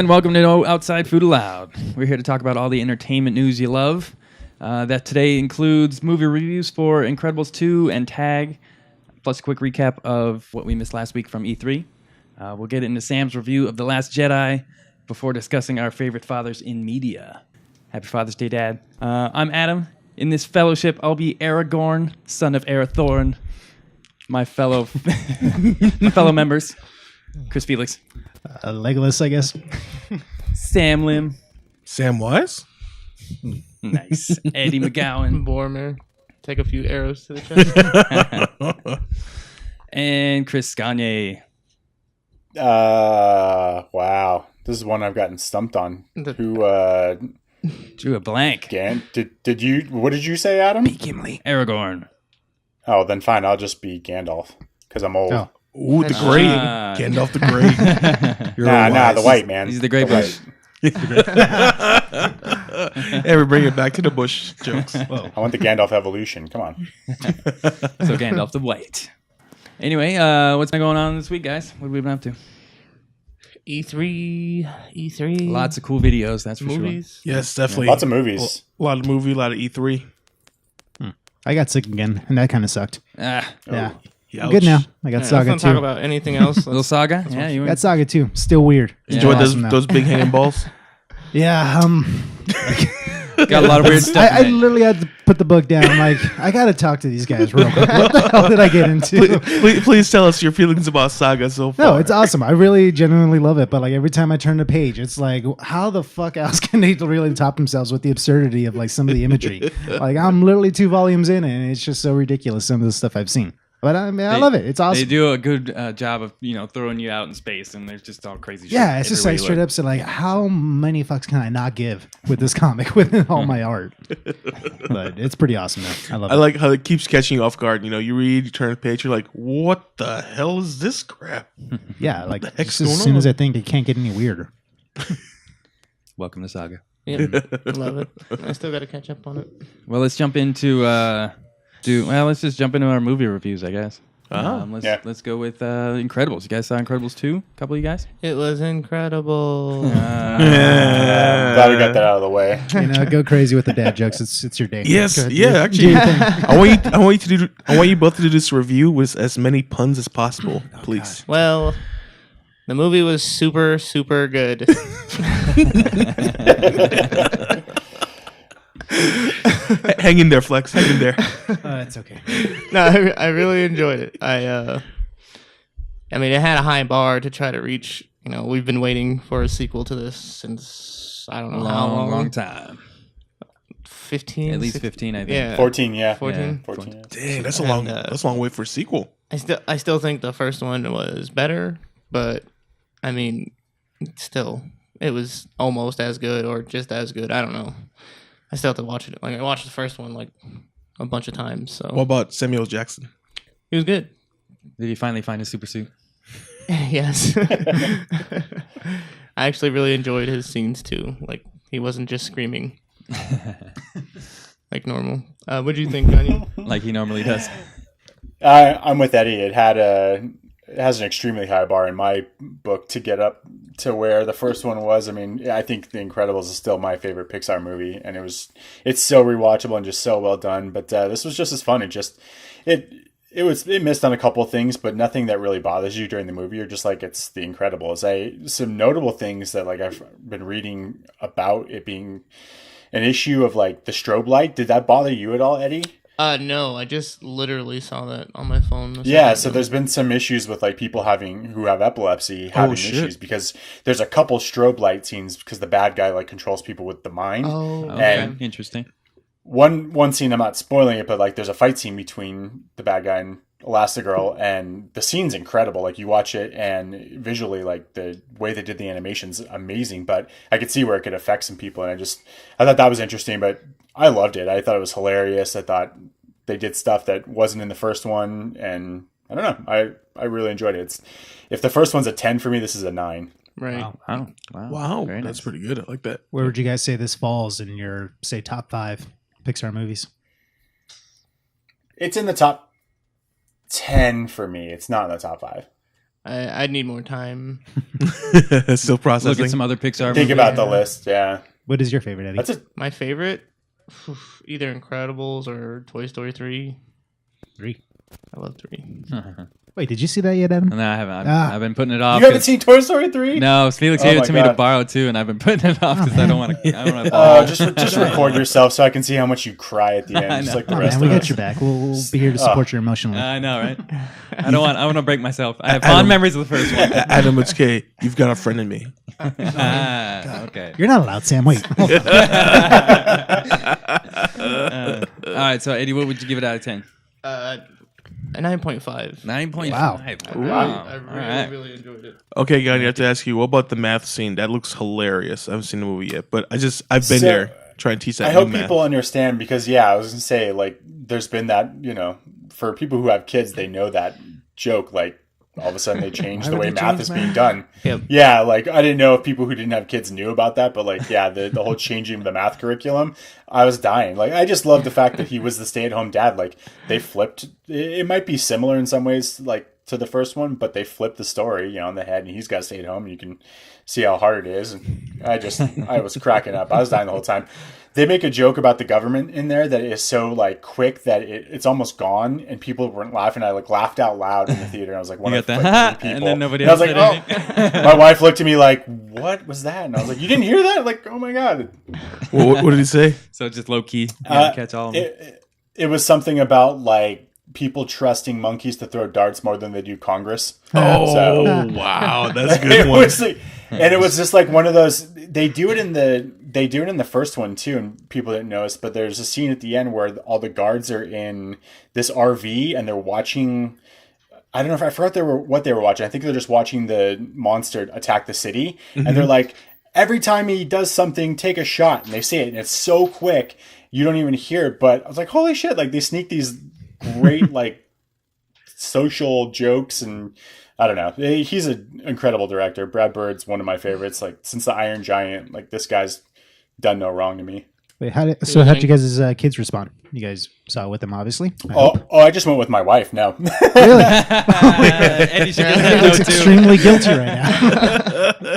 and welcome to No Outside Food Allowed. We're here to talk about all the entertainment news you love. That today includes movie reviews for Incredibles 2 and Tag, plus a quick recap of what we missed last week from E3. We'll get into Sam's review of The Last Jedi before discussing our favorite fathers in media. Happy Father's Day, Dad. I'm Adam. In this fellowship, I'll be Aragorn, son of Arathorn. My fellow members, Chris Felix. Legolas, I guess. Sam Lim. Sam Wise? Nice. Eddie McGowan. Boromir. Take a few arrows to the chest. And Chris Gagne. Wow. This is one I've gotten stumped on. Who Drew a blank. Did you what did you say, Adam? Gimli. Aragorn. Oh, then fine, I'll just be Gandalf. Because I'm old. Oh. Ooh, the great. Gandalf the Great. Nah, the white man. He's the great bush. Hey, we bring it back to the bush jokes. I want the Gandalf evolution. Come on. So Gandalf the white. Anyway, what's been going on this week, guys? What have we been up to? E3. Lots of cool videos, that's for movies. Yes, definitely. Lots of movies. A lot of movie, a lot of E3. I got sick again, and that kind of sucked. sure. Ah, Yeah. Ouch. I'm good now. I got Let's Saga not talk 2. about anything else. little saga? Yeah, you Got Saga 2. Still weird. Enjoy Still awesome now. those big hanging balls. Yeah, got a lot of weird stuff. I literally had to put the book down. I'm like, I got to talk to these guys real quick. What the hell did I get into? Please tell us your feelings about Saga so far. No, it's awesome. I really genuinely love it. But like every time I turn the page, it's like, how the fuck else can they really top themselves with the absurdity of like some of the imagery? Like I'm literally 2 volumes in, and it's just so ridiculous. Some of the stuff I've seen. But I love it. It's awesome. They do a good job of throwing you out in space, and there's just all crazy shit. Yeah, it's just everywhere like you straight look. up. So like, how many fucks can I not give with this comic with all my art? But it's pretty awesome, though. I love it. I like how it keeps catching you off guard. You know, you read, you turn the page, you're like, what the hell is this crap? Yeah, like the heck's just as going soon on? as I think it can't get any weirder. Welcome to Saga. Yeah, love it. I still got to catch up on it. Well, let's jump into let's just jump into our movie reviews, I guess. Let's go with Incredibles. You guys saw Incredibles 2? A couple of you guys? It was incredible. Glad we got that out of the way. You know, go crazy with the dad jokes. It's your day. Yes, Go ahead, yeah, do actually, your thing. I want you both to do this review with as many puns as possible, please. Well, the movie was super, super good. Hang in there, Flex. Hang in there. It's okay. No, I really enjoyed it. I mean, it had a high bar to try to reach. You know, we've been waiting for a sequel to this since I don't know how long. Long time. 15, At least 16 15, I think. Yeah, 14, yeah. 14. Yeah. 14. Yeah. Dang, that's a And, long wait for a sequel. I still think the first one was better, but I mean, still, it was almost as good or just as good. I don't know. I still have to watch it. Like I watched the first one like a bunch of times. So What about Samuel Jackson? he was good. Did you finally find his super suit? Yes. I actually really enjoyed his scenes too. Like he wasn't just screaming like normal. What do you think, Kanye? Like he normally does. I'm with Eddie. It has an extremely high bar in my book to get up to where the first one was. I mean, I think The Incredibles is still my favorite Pixar movie, and it's so rewatchable and just so well done. But this was just as fun. It missed on a couple of things, but nothing that really bothers you during the movie. You're just like, it's The Incredibles. Some notable things that like I've been reading about it being an issue of like the strobe light. Did that bother you at all, Eddie? No, I just literally saw that on my phone. Yeah, so there's been some issues with like people who have epilepsy having issues because there's a couple strobe light scenes because the bad guy like controls people with the mind. Oh, Okay, And interesting. one scene, I'm not spoiling it, but like there's a fight scene between the bad guy and Elastigirl, and the scene's incredible. Like you watch it and visually, like the way they did the animation's amazing. But I could see where it could affect some people, and I thought that was interesting. But I loved it. I thought it was hilarious. I thought they did stuff that wasn't in the first one, and I don't know. I really enjoyed it. If the first one's a 10 for me, this is a 9. right. Wow, Very that's nice. pretty good. I like that. Where would you guys say this falls in your, say, top 5 Pixar movies? It's in the top 10 for me. It's not in the top 5. I'd need more time. Still Look processing. at some other Pixar Think movies. about the list. Yeah, What is your favorite, Eddie? that's a My favorite, either Incredibles or Toy Story 3. 3. I love 3. Wait, did you see that yet, Evan? No, I haven't. Ah. I've been putting it off. You haven't 'cause- seen Toy Story 3? No, Felix Oh gave it my to me to God. borrow too, and I've been putting it off because I man. don't want to. I don't want to. Oh, just record yourself so I can see how much you cry at the I end, just know. like the Oh, rest man, we of got us. your back. We'll be here to support you emotionally. I know, right? I don't want. I want to break myself. I have Adam- fond memories of the first one. Adam, it's okay. You've got a friend in me. Okay. You're not allowed, Sam. Wait. Hold on. All right. So, Eddie, what would you give it out of 10? A 9.5. 9.5. Wow. I All really, right. really enjoyed it. Okay, God, I have to ask you, what about the math scene? That looks hilarious. I haven't seen the movie yet, but I've been So, there trying to teach that. I new hope math. people understand because, yeah, I was going to say, like, there's been that, for people who have kids, they know that joke, like, all of a sudden they change Why the would way they math change is math? being done. Yep. Yeah, like, I didn't know if people who didn't have kids knew about that, but, like, yeah, the whole changing of the math curriculum, I was dying. Like, I just love the fact that he was the stay-at-home dad. Like, they flipped. It might be similar in some ways, like, to the first one, but they flipped the story, on the head, and he's got to stay at home, and you can see how hard it is. And I was cracking up. I was dying the whole time. They make a joke about the government in there that is so like quick that it's almost gone, and people weren't laughing. I like laughed out loud in the theater. And I was like, one You of got the the like, 3 and people. then nobody And I was else like, said oh. My wife looked at me like, what was that? And I was like, you didn't hear that? Like, oh my god. What did he say? So just low key. You gotta catch all of them. It was something about like people trusting monkeys to throw darts more than they do Congress. Oh, So- wow. That's a good It one. was like- and it was just like one of those. They do it in the first one too, and people didn't notice. But there's a scene at the end where all the guards are in this RV and they're watching. I don't know if I forgot what they were watching. I think they're just watching the monster attack the city, and they're like, every time he does something, take a shot, and they say it, and it's so quick you don't even hear it. But I was like, holy shit! Like they sneak these great like social jokes and. I don't know. He's an incredible director. Brad Bird's one of my favorites. Like since the Iron Giant, like this guy's done no wrong to me. Wait, how'd you guys' kids respond? You guys saw it with them, obviously. I hope. I just went with my wife. No, Really? Eddie should He get looks to know too. extremely guilty right now.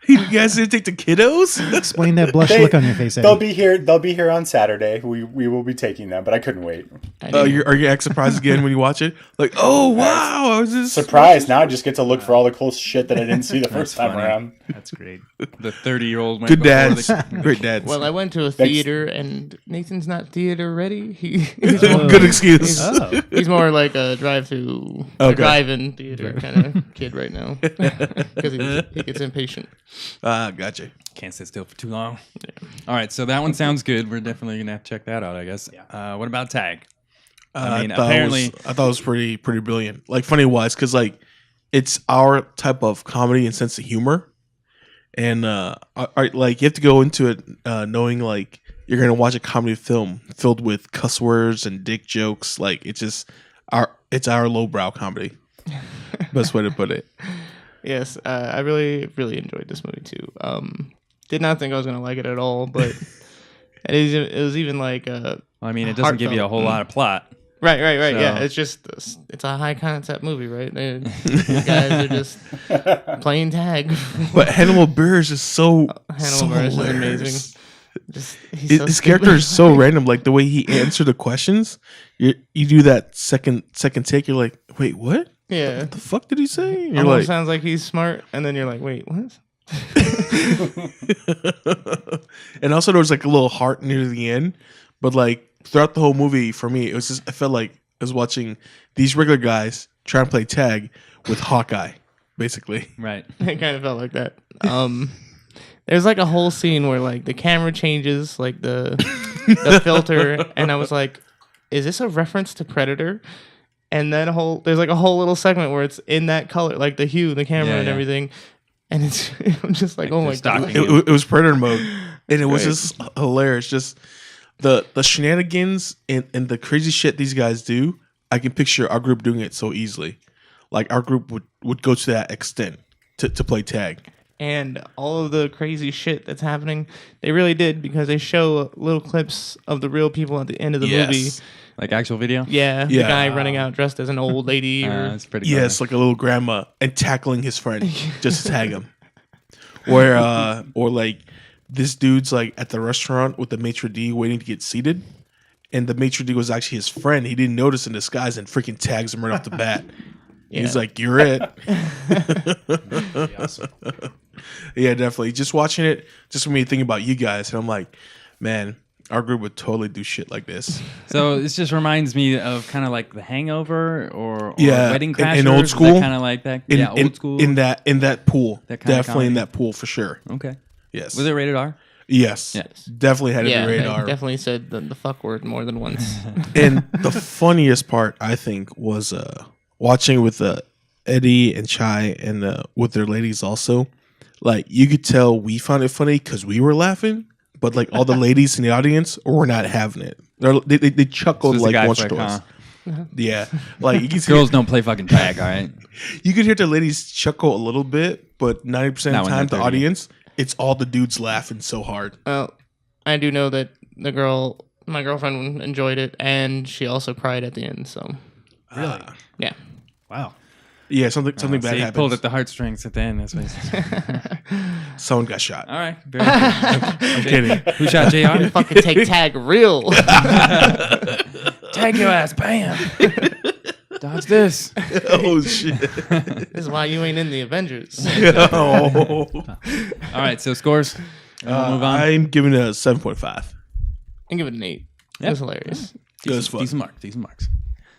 You guys didn't take the kiddos? Explain that blush look on your face, Eddie. they'll be here. They'll be here on Saturday. We will be taking them, but I couldn't wait. Are you act surprised again when you watch it? Like, oh, wow. I was just Surprise! Now I just get to look for all the cool shit that I didn't see the first time funny. around. That's great. The 30-year-old went Good before dads. the- Great dads. Well, I went to a Thanks. theater and Nathan's not theater ready. He's Good excuse. Oh. He's more like a drive-through, Okay. drive-in theater kind of kid right now because he gets impatient. Gotcha. Can't sit still for too long. All right, so that one sounds good. We're definitely gonna have to check that out, I guess. What about Tag? I mean, apparently, I thought it was pretty brilliant. Like funny wise, because like it's our type of comedy and sense of humor, and like you have to go into it knowing like you're gonna watch a comedy film filled with cuss words and dick jokes. Like it's our lowbrow comedy. Best way to put it. Yes, I really, really enjoyed this movie too. Did not think I was gonna like it at all, but it was even like I mean, it doesn't give you a whole lot of plot. right. Yeah, So- it's just it's a high concept movie, right? These guys are just playing tag. But Hannibal Buress is so Hannibal Buress is hilarious. amazing. Just he's His so his stupid. character is so random. Like the way he answered the questions, you do that second take. You're like, wait, what? Yeah. What the fuck did he say? You're Almost like, sounds like he's smart, and then you're like, wait, what? and also there was like a little heart near the end, but like throughout the whole movie, for me, it was just I felt like I was watching these regular guys trying to play tag with Hawkeye, basically. Right. It kind of felt like that. There's like a whole scene where like the camera changes, like the filter, and I was like, is this a reference to Predator? And then there's like a whole little segment where it's in that color, like the hue, the camera, Yeah, and yeah. everything. And it's I'm just like, oh they're my stalking god. you. It was Predator mode, and it was Right. just hilarious. Just the shenanigans and the crazy shit these guys do. I can picture our group doing it so easily. Like our group would go to that extent to play tag. And all of the crazy shit that's happening, they really did because they show little clips of the real people at the end of the movie. Like actual video? Yeah, the Yeah. guy running out dressed as an old lady. Or, It's pretty clever. Yes, like a little grandma and tackling his friend just to tag him. Or like this dude's like at the restaurant with the maitre d' waiting to get seated, and the maitre d' was actually his friend. He didn't notice in disguise and freaking tags him right off the bat. Yeah. He's like, "You're it." Awesome. Yeah, definitely. Just watching it, just for me thinking about you guys, and I'm like, man, our group would totally do shit like this. So this just reminds me of kind of like The Hangover or Yeah, Wedding in Crashers. old school? Kind of like that. Yeah, old school. in that pool, That kind of definitely in comedy. that pool for sure. Okay. Yes, Was it rated R? Yes, Yes. definitely had to yeah, be rated they R. definitely said the fuck word more than once. And the funniest part, I think, was watching with Eddie and Chai and with their ladies also. Like, you could tell we found it funny because we were laughing, but like all the ladies in the audience were not having it. They chuckled This is a like guy once or flick, twice. huh? Yeah, like you can see, Girls don't play fucking tag, all right? you could hear the ladies chuckle a little bit, but 90% of Not the when time, they're the 30. audience, it's all the dudes laughing so hard. Well, I do know that my girlfriend enjoyed it, and she also cried at the end. So Really? yeah, Wow. Yeah, something So bad you happened. pulled at the heartstrings at the end. That's what he said. Someone got shot. All right. Very good. I'm kidding. Who shot JR? fucking take tag real. Tag your ass. Bam. Dodge this. Oh shit! This is why you ain't in the Avengers. Oh. All right. So scores. And we'll move on. I'm giving it a 7.5. And give it an 8. Yeah. It was hilarious. It was fun. Decent marks.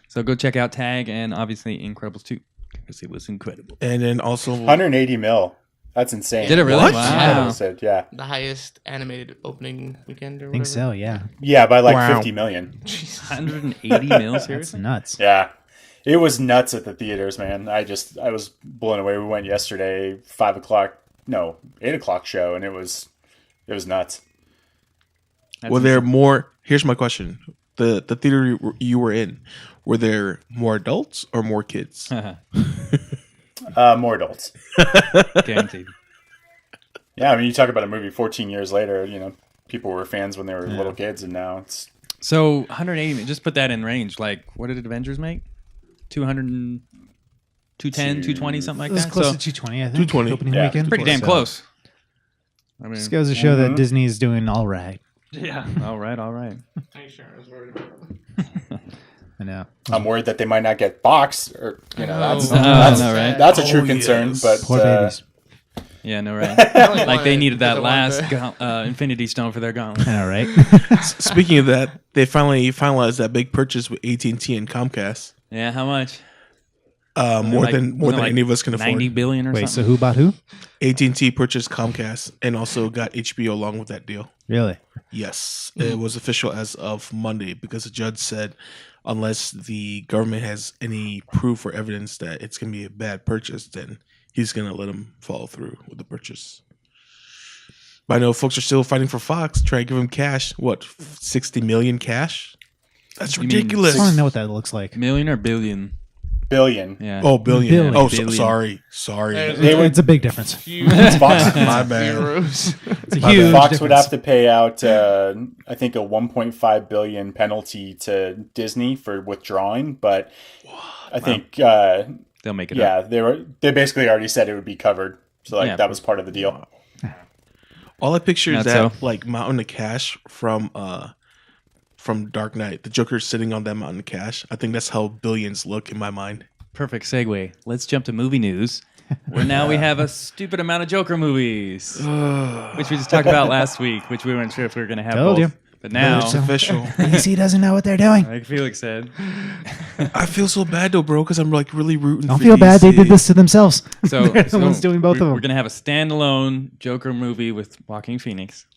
So go check out Tag and obviously Incredibles 2 because it was incredible. And then also 180 mil. That's insane. Did it really? What? Wow. Yeah. The highest animated opening weekend or I whatever. think so, yeah. Yeah, by like Wow. 50 million. 180 mil, That's seriously? nuts. Yeah. It was nuts at the theaters, man. I was blown away. We went yesterday, 8 o'clock show, and it was nuts. That's were there more? Here's my question: the theater you were in, were there more adults or more kids? More adults. Guaranteed. Yeah, I mean, you talk about a movie 14 years later, people were fans when they were little kids, and now it's So 180, just put that in range. Like, what did Avengers make? 200, 210, 220, something like It was that. close So to 220, I think. 220. Opening Yeah. weekend. pretty damn So, close. I mean, Just goes to show that Disney is doing all right. yeah. All right. Are you sure? I was worried about it. I know. I'm worried that they might not get boxed, or that's Oh, no, right? that's a true Oh, concern. yes. But Poor babies. Yeah, no, right. only Like they wanted- needed that I wanted last to- Infinity Stone for their gauntlet. I know, right? Speaking of that, they finally finalized that big purchase with AT&T and Comcast. Yeah, how much? More Like- than wasn't it like any of us can afford. 90 billion or Wait, so something. who bought who? AT&T purchased Comcast and also got HBO along with that deal. Really? Yes, it was official as of Monday because the judge said unless the government has any proof or evidence that it's going to be a bad purchase, then he's going to let them follow through with the purchase. But I know folks are still fighting for Fox, trying to give him cash. What, 60 million cash? That's You mean ridiculous. I want to know what that looks like. Million or billion? billion. Yeah. Oh, billion. Billion. Oh, Billion. sorry. It's a big difference. Fox, My bad. Euros. It's a huge Fox difference. would have to pay out, I think, a 1.5 billion penalty to Disney for withdrawing. But I think, They'll make it up. yeah, they basically already said it would be covered. So Yeah. that was part of the deal. All I picture is Not that so. like mountain of cash from Dark Knight. The Joker's sitting on that mountain of cash. I think that's how billions look in my mind. Perfect segue. Let's jump to movie news. Where now we have a stupid amount of Joker movies, which we just talked about last week, which we weren't sure if we were going to have Told both. you. But now, It's official. DC doesn't know what they're doing. like Felix said, I feel so bad though, bro, because I'm like really rooting. Don't for feel bad. They DC. did this to themselves. so, They're the ones doing both of them. We're going to have a standalone Joker movie with Joaquin Phoenix.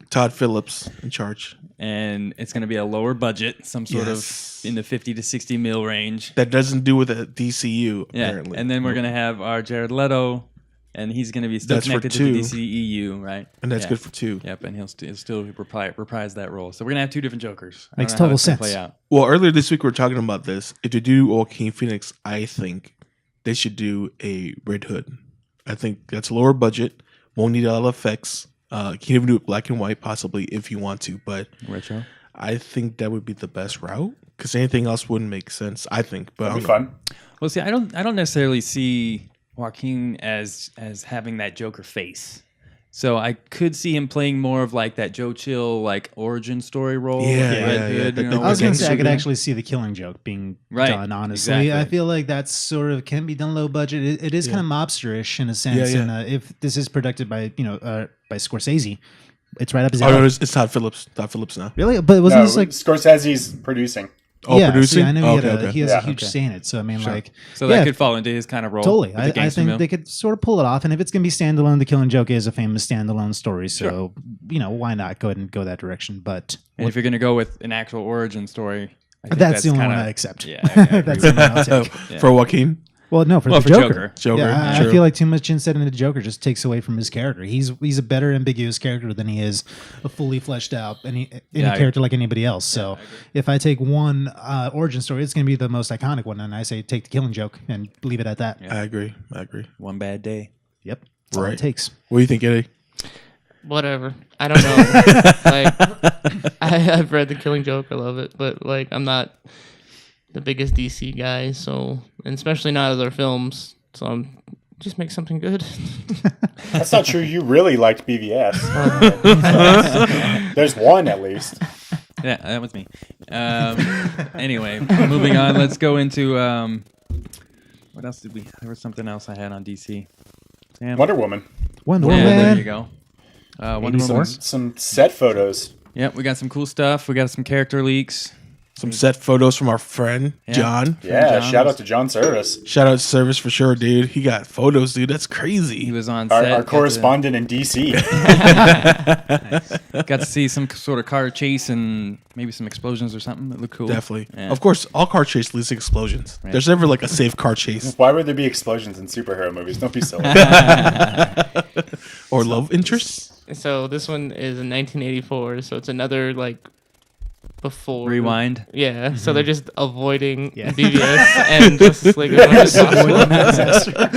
Todd Phillips in charge. And it's going to be a lower budget, some sort Yes. of in the 50 to 60 mil range. That doesn't do with the DCU Yeah, apparently. and then we're going to have our Jared Leto, and he's going to be still That's for connected to the 2. DCEU, right? and that's Yeah. good for 2. Yep, and he'll still reprise that role. So we're gonna have 2 different Jokers. I Makes don't know how total it's gonna sense. Play out. Well, earlier this week we were talking about this. If they do Joaquin Phoenix, I think they should do a Red Hood. I think that's lower budget, won't need a lot of effects. Can even do it black and white possibly if you want to, but Retro. I think that would be the best route because anything else wouldn't make sense. I think, but That'd be fun. Well, see, I don't necessarily see Joaquin as having that Joker face. So I could see him playing more of like that Joe Chill like origin story role. Yeah, with Red yeah, Hood, yeah. you know, I was going to say I could gangster. actually see the Killing Joke being Right, done. Honestly, exactly. I feel like that's sort of can be done low budget. It is kind of mobster-ish in a sense. Yeah, yeah. And if this is produced by by Scorsese, it's right up his Oh alley. no, it's Todd Phillips. Todd Phillips now. Really? But wasn't No, this like Scorsese's producing. Oh, yeah, producing. See, I know Oh, he has a Yeah. huge say in it. So I mean, like, So yeah, that could fall into his kind of role. totally. with the I gangster think film. they could sort of pull it off. And if it's going to be standalone, The Killing Joke is a famous standalone story. So why not go ahead and go that direction? But And if you're going to go with an actual origin story, I think that's the only kinda- one I accept. Yeah, I agree That's with the one I'll take. Yeah. For Joaquin. Well, no, for Well, the for Joker. Joker. Yeah, True. I feel like too much instead into the Joker just takes away from his character. He's a better ambiguous character than he is a fully fleshed out any Yeah, I- character like anybody else. So if I take one origin story, it's going to be the most iconic one, and I say take the Killing Joke and leave it at that. Yeah. I agree. One bad day. Yep, that's all Right. it takes. What do you think, Eddie? Whatever. I don't know. Like, I've read The Killing Joke. I love it, but like, I'm not the biggest DC guy, so and especially not of their films. So I'm just make something good. That's not true. You really liked BVS. There's one at least. Yeah, that was me. Anyway, moving on. Let's go into what else did we? There was something else I had on DC. Sam? Wonder Woman. Wonder Yeah, there Woman. you go. Wonder Woman. 84? Some set photos. Yep, we got some cool stuff. We got some character leaks. Some set photos from our friend Yeah. John. Yeah, John shout was- out to John Service, Shout out to Service for sure, dude. He got photos, dude. That's crazy. He was on our, set. our got to- correspondent in DC. Got to see some sort of car chase and maybe some explosions or something that looked cool. Definitely. Yeah. Of course, all car chase leads to explosions. Right. There's never like a safe car chase Why would there be explosions in superhero movies? Don't be silly. or love interests. So this one is in 1984. So it's another like before Rewind. Yeah. So they're just avoiding Yeah. BVS and just like as much as possible.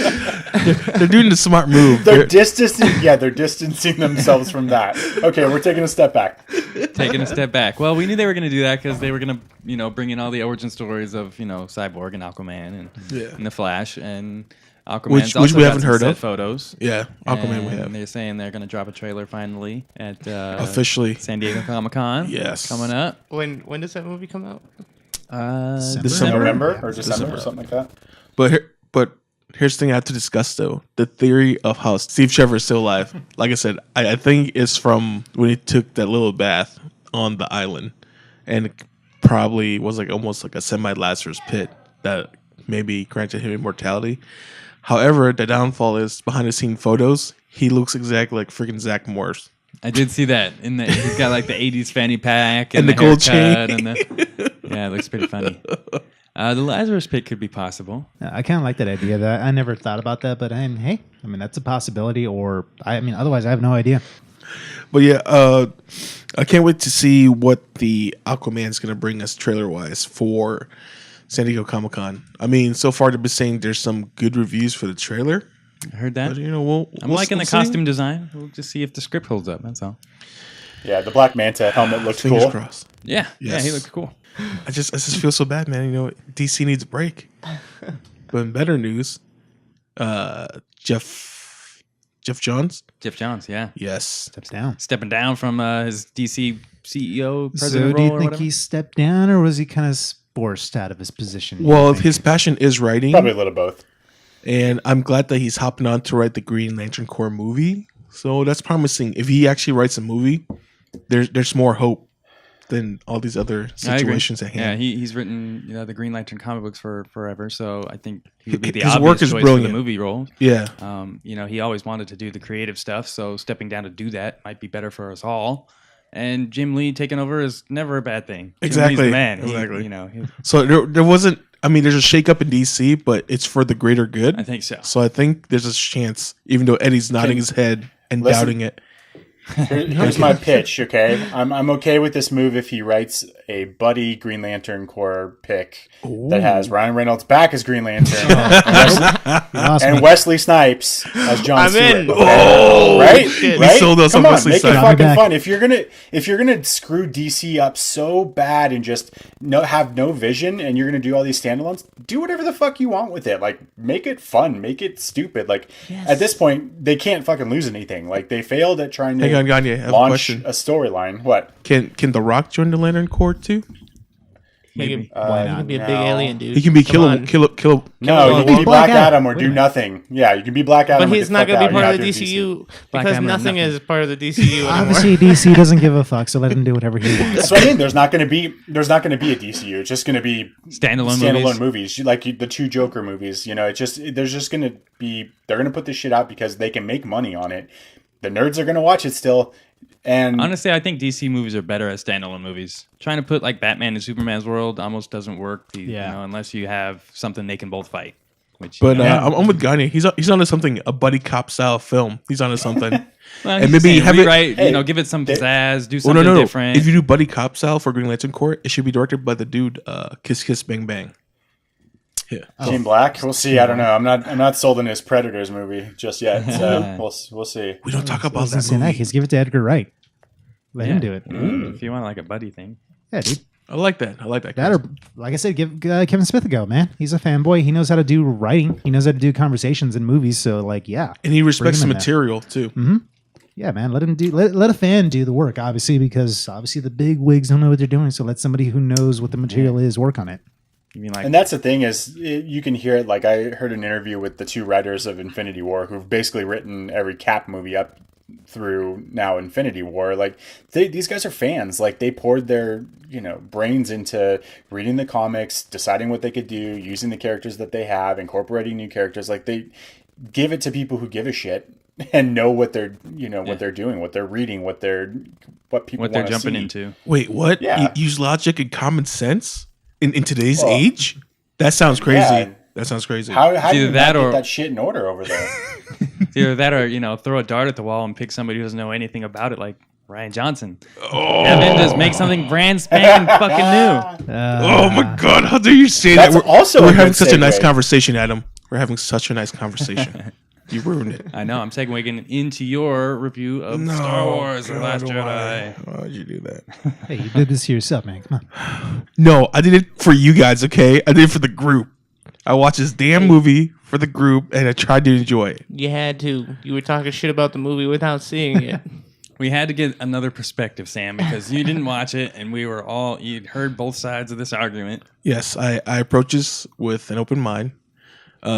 They're doing the smart move. They're distancing themselves from that. Okay, we're taking a step back. Taking a step back. Well, we knew they were going to do that because they were going to, bring in all the origin stories of, Cyborg and Aquaman and the Flash and Aquaman's Which also we got haven't some heard set of. photos. Yeah, Aquaman we And have. they're saying they're going to drop a trailer finally at Officially. San Diego Comic-Con. Yes. Coming up. When does that movie come out? December. November or December December. or something like that. But here's the thing I have to discuss though: the theory of how Steve Trevor is still alive. Like I said, I think it's from when he took that little bath on the island, and it probably was like almost like a semi-Lazarus pit that maybe granted him immortality. However, the downfall is behind the scene photos. He looks exactly like freaking Zach Morris. I did see that. He's got like the 80s fanny pack And and, the gold haircut chain. yeah, it looks pretty funny. The Lazarus pit could be possible. I kind of like that idea. That I never thought about that, but hey, I mean that's a possibility. Or otherwise I have no idea. But yeah, I can't wait to see what the Aquaman's gonna bring us trailer wise for San Diego Comic Con. I mean, so far they've been saying there's some good reviews for the trailer. I heard that. But I'm liking the costume design. We'll just see if the script holds up. That's all. Yeah, the Black Manta helmet looked Fingers cool. crossed. Yeah, yeah, he Yes. looked cool. I just feel so bad, man. DC needs a break. But in better news, Jeff Johns, Jeff Johns, yeah, yes, Steps down. stepping down from his DC CEO So president do role you or think whatever. he stepped down, or was he kind of forced out of his position? Well, You think? his passion is writing, Probably a little both. and I'm glad that he's hopping on to write the Green Lantern Corps movie. So that's promising. If he actually writes a movie, there's more hope than all these other I agree. situations at Yeah, hand. he's written the Green Lantern comic books for forever, so I think he would be the His obvious work is choice brilliant. for the movie role. Yeah. He always wanted to do the creative stuff, so stepping down to do that might be better for us all. And Jim Lee taking over is never a bad thing. Jim Lee's Exactly. the man. Exactly. He- So there wasn't. I mean, there's a shakeup in DC, but it's for the greater good. I think so. So I think there's a chance, even though Eddie's nodding his head and Listen. doubting it. Here's my pitch, okay? I'm okay with this move if he writes a buddy Green Lantern Corps pick that has Ryan Reynolds back as Green Lantern and Wesley Snipes as John I'm Stewart. in. Okay? Right? We Right? sold us Come on on, Wesley make it Snipes. I'll be fucking back. fun. If you're gonna screw DC up so bad and just have no vision, and you're gonna do all these standalones, do whatever the fuck you want with it. Like, make it fun, make it stupid. Like, at this point, they can't fucking lose anything. Like, they failed at trying to Hang on, Gagne, I have a launch question. a storyline. What? Can The Rock join the Lantern Corps too? He Why can not? be a big No. alien dude. He can be Come on. kill. No, you can be Black Black Adam. Adam or Wait a do minute. nothing. Yeah, you can be Black Adam. But or he's get not fucked going to out. be part You're of the not doing DCU Black because Hammer, nothing nothing. is part of the DCU anymore. Obviously, DC doesn't give a fuck, so let him do whatever he wants. That's what I mean. There's not going to be a DCU. It's just going to be Standalone movies. Like the two Joker movies. You know, there's just going to be. They're going to put this shit out because they can make money on it. The nerds are going to watch it still. And Honestly, I think DC movies are better as standalone movies. Trying to put like Batman in Superman's world almost doesn't work. Yeah. You know, unless you have something they can both fight. Which, But you know, I'm with Gagne. He's onto something, a buddy cop style film. He's onto something. well, and he's maybe saying have it- rewrite, Hey, give it some they- pizzazz, do Oh something no. different. If you do buddy cop style for Green Lantern Corps, it should be directed by the dude Kiss Kiss Bang Bang. Yeah. Team Black. We'll see. I don't know. I'm not sold on his Predators movie just yet. So we'll see. We don't talk I about was gonna that say, in that movie. case, give it to Edgar Wright. Let him do it. If you want like a buddy thing. Yeah, dude. I like that. I like that. That or, like I said, give Kevin Smith a go, man. He's a fanboy. He knows how to do writing. He knows how to do conversations in movies. So, like, yeah. And he respects the Bring him in there. material too. Yeah, man. Let him do. Let a fan do the work, obviously, because obviously the big wigs don't know what they're doing. So let somebody who knows what the material is work on it. You mean like And that's the thing is you can hear it. Like I heard an interview with the two writers of Infinity War who've basically written every Cap movie up through now Infinity War. Like these guys are fans. Like they poured their brains into reading the comics, deciding what they could do, using the characters that they have, incorporating new characters. Like they give it to people who give a shit and know what they're what they're doing, what they're reading, what people what they're wanna jumping see. into. Wait, what? Yeah. Use logic and common sense in today's age? That sounds crazy. Yeah. That sounds crazy. How do either you that not or- get that shit in order over there? It's either that or, throw a dart at the wall and pick somebody who doesn't know anything about it, like Ryan Johnson. And then just make something brand spanking fucking new. Oh my God! How dare you say That's that? We're, also we're a having good such a nice segue. conversation, Adam. We're having such a nice conversation. You ruined it. I know. I'm segueing into your review of Star Wars: The Last Jedi. Why'd you do that? Hey, you did this to yourself, man. Come on. No, I did it for you guys. Okay, I did it for the group. I watched this damn movie for the group, and I tried to enjoy it. You had to. You were talking shit about the movie without seeing it. We had to get another perspective, Sam, because you didn't watch it, and you'd heard both sides of this argument. Yes, I approach this with an open mind.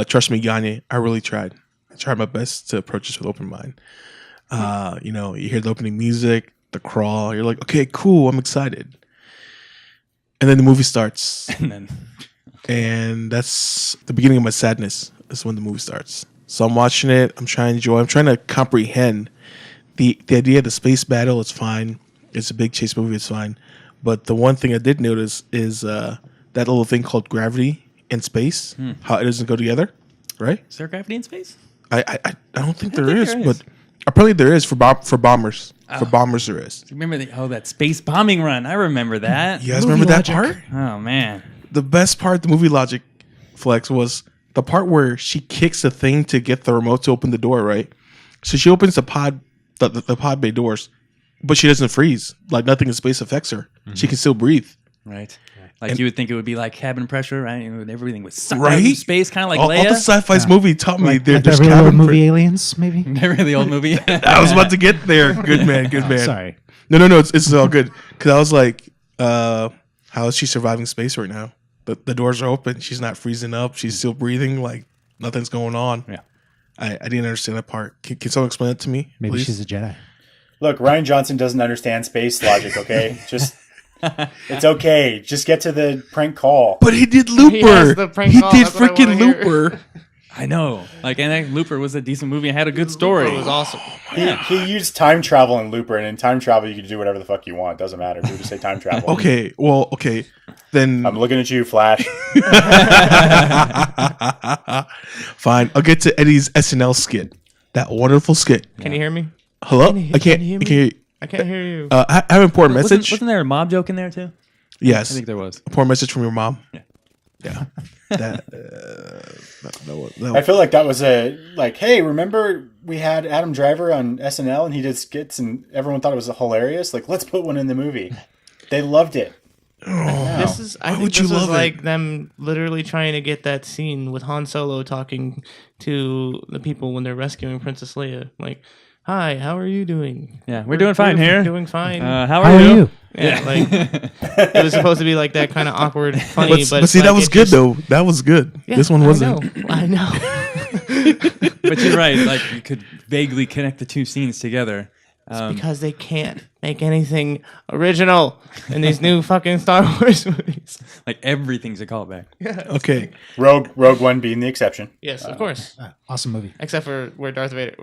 Trust me, Gagne, I really tried. I tried my best to approach this with open mind. You hear the opening music, the crawl. You're like, okay, cool, I'm excited. And then the movie starts, And then and that's the beginning of my sadness. Is when the movie starts. So I'm watching it. I'm trying to enjoy. I'm trying to comprehend the idea of the space battle. It's fine. It's a big chase movie. It's fine. But the one thing I did notice is that little thing called gravity in space. How it doesn't go together, right? is there gravity in space? I don't think there think is, there but is. apparently there is for bombers. For bombers, there is. Remember that space bombing run? I remember that. You guys remember that part? Oh man. The best part, the movie logic flex, was the part where she kicks the thing to get the remote to open the door, right? So she opens the pod bay doors, but she doesn't freeze. Like nothing in space affects her. She can still breathe. Right. Like you would think it would be like cabin pressure, right? And everything was sucked Right? out of space, kind of like All the Leia. sci-fi's movie taught me Like there's that really old cabin movie pressure. Aliens, maybe? Remember the old movie? I was about to get there. Good man, good man. Sorry. No, it's all good. Because I was like, how is she surviving space right now? The doors are open. She's not freezing up. She's still breathing. Like nothing's going on. Yeah. I didn't understand that part. Can someone explain it to me? Maybe please? she's a Jedi. Look, Ryan Johnson doesn't understand space logic, okay? It's okay. Just get to the prank call. But he did Looper. has the prank He call. did That's what I freaking wanna hear. Looper. I know. Like, and then Looper was a decent movie. It had a good story. It was awesome. He used time travel in Looper, and in time travel, you can do whatever the fuck you want. Doesn't matter. People just say time travel. Okay, well, okay. Then I'm looking at you, Flash. fine. I'll get to Eddie's SNL skit. That wonderful skit. Can you hear me? Hello? Can you- I can't. can you hear I me? can't. I can't hear you. I have an important message. Wasn't there a mob joke in there too? Yes, I think there was. important message from your mom. Yeah. Yeah. that I feel like that was hey, remember we had Adam Driver on SNL and he did skits and everyone thought it was hilarious? Like, let's put one in the movie. They loved it. This is. I Why think would you this was love it? like them literally trying to get that scene with Han Solo talking to the people when they're rescuing Princess Leia. Like, hi, how are you doing? Yeah, we're doing fine here. Doing fine. How How are you? yeah, like it was supposed to be like that kind of awkward, funny, but see, like, that was it good just- though. That was good. Yeah, This one wasn't. I know. But you're right. Like you could vaguely connect the two scenes together. Because they can't make anything original in these new fucking Star Wars movies. Like everything's a callback. Okay. Rogue One being the exception. Yes, of course. Awesome movie. Except for where Darth Vader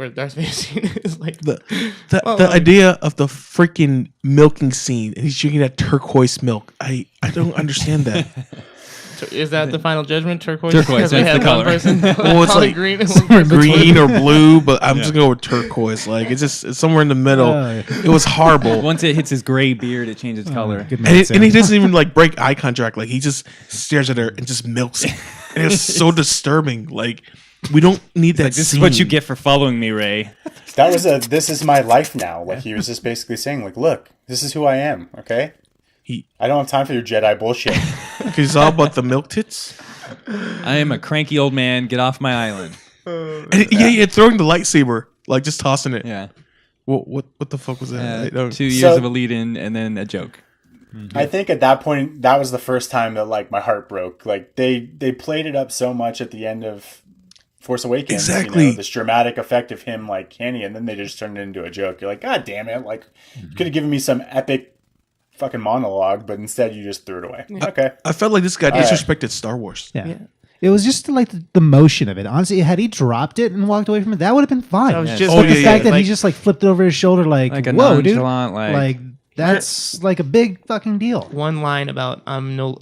scene is like The idea of the freaking milking scene and he's drinking that turquoise milk. I don't understand that. is that the final judgment? Turquoise? Turquoise, Because we that's the had one color. person Well, it's calling like green and one person Green or blue, but I'm just going with turquoise. Like it's somewhere in the middle. It was horrible. Once it hits his gray beard, it changes color. Good And he doesn't even like break eye contact. Like he just stares at her and just milks it. And it's so disturbing. Like we don't need that. Like, this scene. is what you get for following me, Ray. That was this is my life now. Like he was just basically saying, like, look, this is who I am, okay? I don't have time for your Jedi bullshit. Because it's all about the milk tits. I am a cranky old man. Get off my island. And yeah, throwing the lightsaber, like just tossing it. Yeah. What the fuck was that? I don't- 2 years So- of a lead-in and then a joke. I think at that point, that was the first time that like my heart broke. Like they played it up so much at the end of Force Awakens. Exactly. You know, this dramatic effect of him like candy, and then they just turned it into a joke. You're like, God damn it! Like, you could have given me some epic fucking monologue, but instead you just threw it away. Okay. I felt like this guy right. disrespected Star Wars. Yeah. It was just like the motion of it. Honestly, had he dropped it and walked away from it, that would have been fine. That was Yeah. just Oh, But the yeah, fact that like, he just like flipped it over his shoulder, like Like a whoa, dude, nonchalant, like that's like a big fucking deal. one line about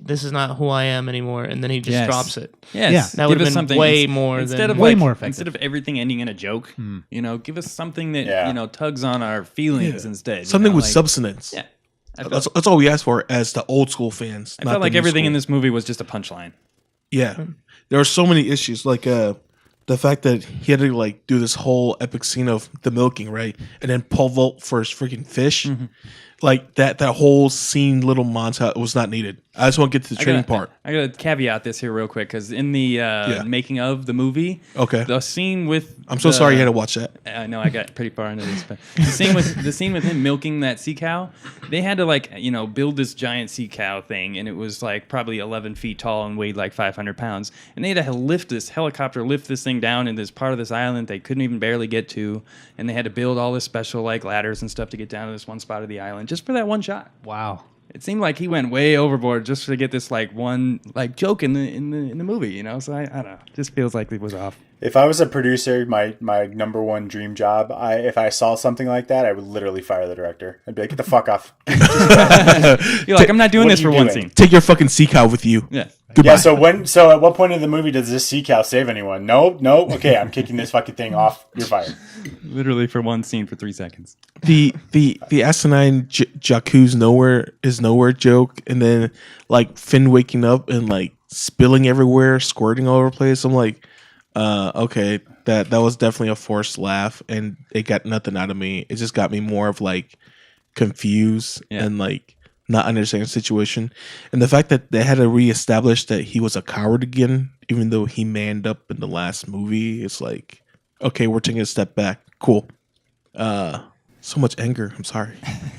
this is not who I am anymore, and then he just Yes. drops it. Yes. Yeah. That Give would've us been something way more instead than- of Way like, more effective. instead of everything ending in a joke. You know, give us something that Yeah. tugs on our feelings instead. Something with like, substance. Yeah. I felt, That's all we asked for as the old school fans. I felt like everything in this movie was just a punchline. Yeah, there are so many issues. Like the fact that he had to like do this whole epic scene of the milking, right, and then pole vault for his freaking fish. Like that whole scene, little montage was not needed. I just want to get to the training part. I gotta caveat this here real quick because in the making of the movie, Okay. the scene with I'm so sorry you had to watch that. I know I got pretty far into this, but the scene with him milking that sea cow, they had to build this giant sea cow thing, and it was like probably 11 feet tall and weighed like 500 pounds, and they had to lift this thing down in this part of this island they couldn't even barely get to, and they had to build all this special like ladders and stuff to get down to this one spot of the island just for that one shot. Wow. It seemed like he went way overboard just to get this like one like joke in the movie, So I don't know, just feels like it was off. If I was a producer, my number one dream job, if I saw something like that, I would literally fire the director. I'd be like, get the fuck off. You're like, I'm not doing What this are for you one doing? scene. Take your fucking sea cow with you. Yeah. Goodbye. Yeah, so at what point in the movie does this sea cow save anyone? No. Okay, I'm kicking this fucking thing off. You're fired. Literally for one scene for 3 seconds. The asinine Jakku's nowhere joke, and then like Finn waking up and like spilling everywhere, squirting all over the place. I'm like, okay, that was definitely a forced laugh, and it got nothing out of me. It just got me more of like confused and like not understanding the situation, and the fact that they had to reestablish that he was a coward again, even though he manned up in the last movie. It's like, okay, we're taking a step back. Cool. So much anger. I'm sorry.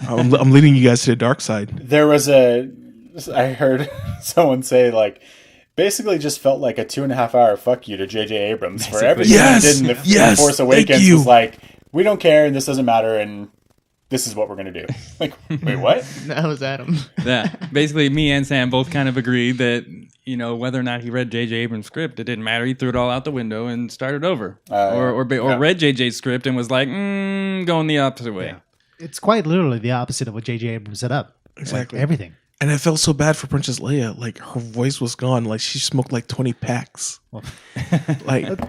I'm leading you guys to the dark side. There was I heard someone say like, basically just felt like a 2.5 hour fuck you to J.J. Abrams for everything Yes! he did in the Yes! Force Thank Awakens. you. Was like, we don't care and this doesn't matter and this is what we're gonna do. Like, wait, what? That was Adam. Yeah. Basically, me and Sam both kind of agreed that, whether or not he read J.J. Abrams' script, it didn't matter. He threw it all out the window and started over. Or read J.J.'s script and was like, going the opposite way. Yeah. It's quite literally the opposite of what J.J. Abrams set up. Exactly. Like, everything. And I felt so bad for Princess Leia. Like her voice was gone. Like she smoked like 20 packs. Like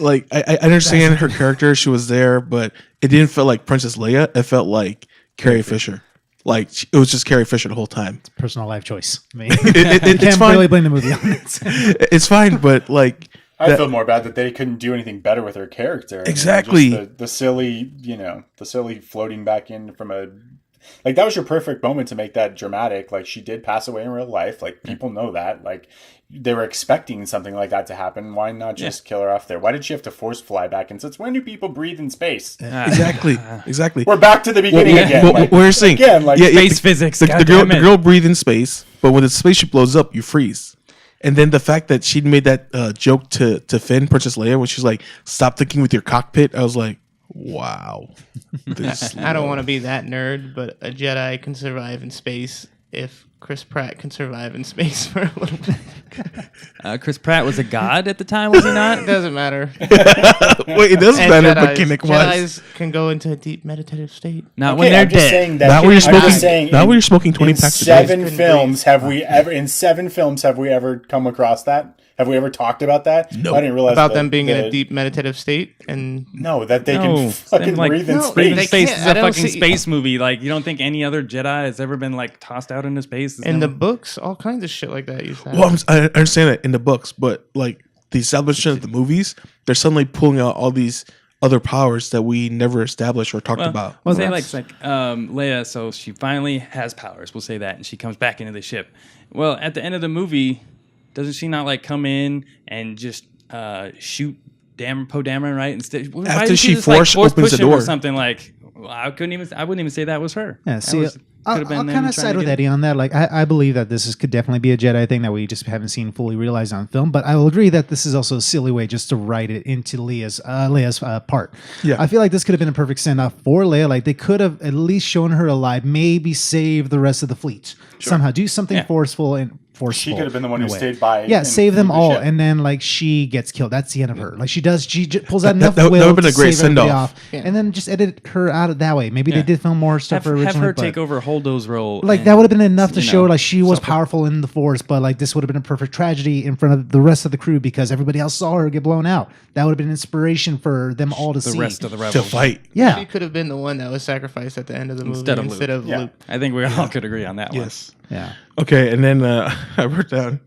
like I understand her character. She was there, but it didn't feel like Princess Leia. It felt like Carrie Fisher. Like it was just Carrie Fisher the whole time. Personal life choice. I mean, It's can't fine. really blame the movie on it. It's fine, but like I feel more bad that they couldn't do anything better with her character. Exactly. Just the silly, the silly floating back in from a, like, that was your perfect moment to make that dramatic. Like, she did pass away in real life. Like, people know that. Like, they were expecting something like that to happen. Why not just kill her off there? Why did she have to force fly back? And since when do people breathe in space? exactly. We're back to the beginning again. Well, like, we're saying again, like, Space physics. The goddamn it. girl breathes in space, but when the spaceship blows up, you freeze. And then the fact that she made that joke to Finn, Princess Leia, when she's like, "Stop thinking with your cockpit," I was like, "Wow." I don't want to be that nerd, but a Jedi can survive in space if Chris Pratt can survive in space for a little bit. Chris Pratt was a god at the time, was he It not? doesn't matter. Wait, it doesn't And matter. Jedis, Mechanic wise, Jedis can go into a deep meditative state. Not okay, when they're I'm just dead. saying that. not when you're I'm smoking. just saying Not when you're smoking 20 in packs a day. seven Couldn't films breathe. have we ever? In 7 films have we ever come across that? Have we ever talked about that? No. I didn't realize About that them being in a deep meditative state, and No, that they No, can fucking them, like, breathe in No, space. Breathing They space can't- is I a don't fucking see- space movie. Like, you don't think any other Jedi has ever been like tossed out into space? It's in the never- books, all kinds of shit like that used to happen. Well, I understand that in the books, but like the establishment of the movies, they're suddenly pulling out all these other powers that we never established or talked about. Well, say like Leia, so she finally has powers. We'll say that, and she comes back into the ship. Well, at the end of the movie, doesn't she not like come in and just shoot Poe Dameron right instead? Why After didn't she just, force opens push the him or door. something like? Well, I wouldn't even say that was her. Yeah, That see, was- I'll could've been them kind of trying side to with get- Eddie on that. Like, I believe that could definitely be a Jedi thing that we just haven't seen fully realized on film. But I will agree that this is also a silly way just to write it into Leia's part. Yeah. I feel like this could have been a perfect send off for Leia. Like, they could have at least shown her alive, maybe save the rest of the fleet somehow. Do something Yeah. forceful. She could have been the one in who a way. stayed by. Yeah, and save them flew the all, ship. and then like she gets killed. That's the end of her. Like she pulls out enough that will would've been to a great save everybody send-off. off, Yeah. and then just edit her out that way. Maybe they Yeah. did film more stuff have originally. her but, take over Holdo's role. like and, that would have been enough to you show know, like she was suffer. powerful in the Force, but like this would have been a perfect tragedy in front of the rest of the crew because everybody else saw her get blown out. That would have been inspiration for them all to the see. rest of the To rebels. fight. Yeah, She could have been the one that was sacrificed at the end of the movie Instead of instead Luke. of Yeah. Luke. I think we all could agree on that one. Yes. yeah. Okay, and then I wrote down.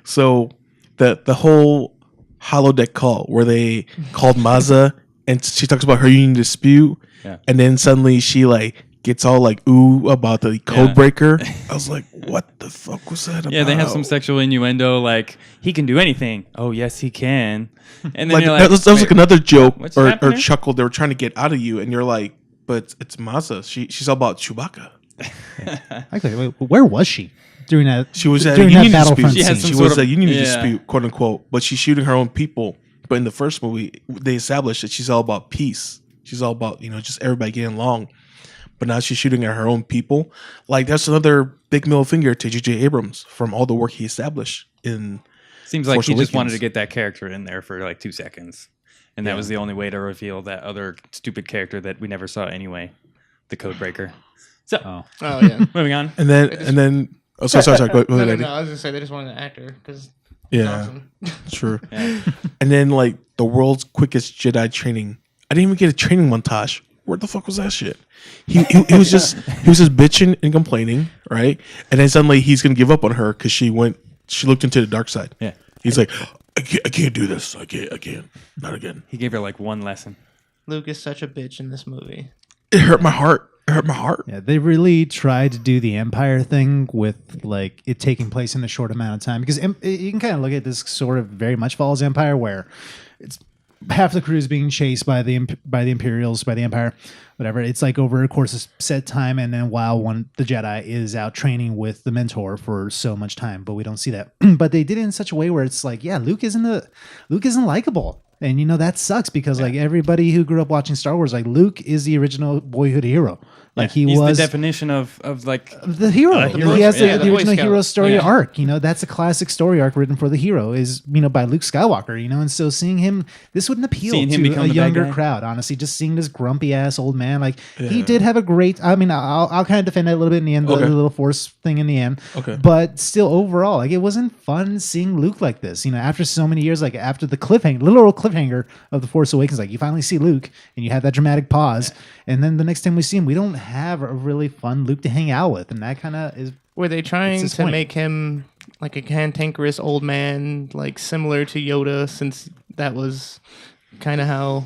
So the whole holodeck call where they called Maza and she talks about her union dispute, Yeah. and then suddenly she like gets all like ooh about the code breaker. I was like, what the fuck was that about? Yeah, they have some sexual innuendo like he can do anything. Oh yes, he can. And then like, you're that was like wait, another joke what's or happening? chuckle they were trying to get out of you, and you're like, but it's Maza. She's all about Chewbacca. Actually, wait, where was she during that? She was at a during that union Battlefront dispute. She had scene? some She was sort of- a union yeah. dispute, quote unquote. But she's shooting her own people. But in the first movie, they established that she's all about peace. She's all about just everybody getting along. But now she's shooting at her own people. Like that's another big middle finger to J.J. Abrams from all the work he established in. Seems like Force he just Awakens. wanted to get that character in there for like 2 seconds. And that was the only way to reveal that other stupid character that we never saw anyway, the Codebreaker. So, Oh yeah. moving on. And then oh sorry. Go No, ahead, no, Eddie. no. I was gonna say they just wanted an actor because Yeah, awesome. true. Yeah. And then like the world's quickest Jedi training. I didn't even get a training montage. Where the fuck was that shit? He was just bitching and complaining, right? And then suddenly he's gonna give up on her because she looked into the dark side. Yeah. He's like, I can't do this. I can't. Not again. He gave her like one lesson. Luke is such a bitch in this movie. It hurt my heart. Yeah, they really tried to do the Empire thing with like it taking place in a short amount of time because you can kind of look at this sort of very much follows Empire where it's half the crew is being chased by the Imperials, by the Empire, whatever. It's like over a course of set time, and then while the Jedi is out training with the mentor for so much time, but we don't see that. But they did it in such a way where it's like, yeah, Luke isn't likable. And that sucks because like everybody who grew up watching Star Wars, like Luke is the original boyhood hero. Like He's was the definition of like the hero. hero He has story. Yeah, the the Boy original hero Scout. story Yeah. arc. That's a classic story arc written for the hero is, by Luke Skywalker, and so seeing him, this wouldn't appeal Seeing him to become a the bad younger guy. crowd, honestly, just seeing this grumpy ass old man. Like he did have a great, I'll kind of defend that a little bit in the end, the little force thing in the end. Okay. But still overall, like it wasn't fun seeing Luke like this, after so many years, like after the literal cliffhanger of The Force Awakens, like you finally see Luke and you have that dramatic pause. And then the next time we see him, we don't have a really fun Luke to hang out with. And that kind of is. Were they trying his to point. make him like a cantankerous old man, like similar to Yoda, since that was kind of how...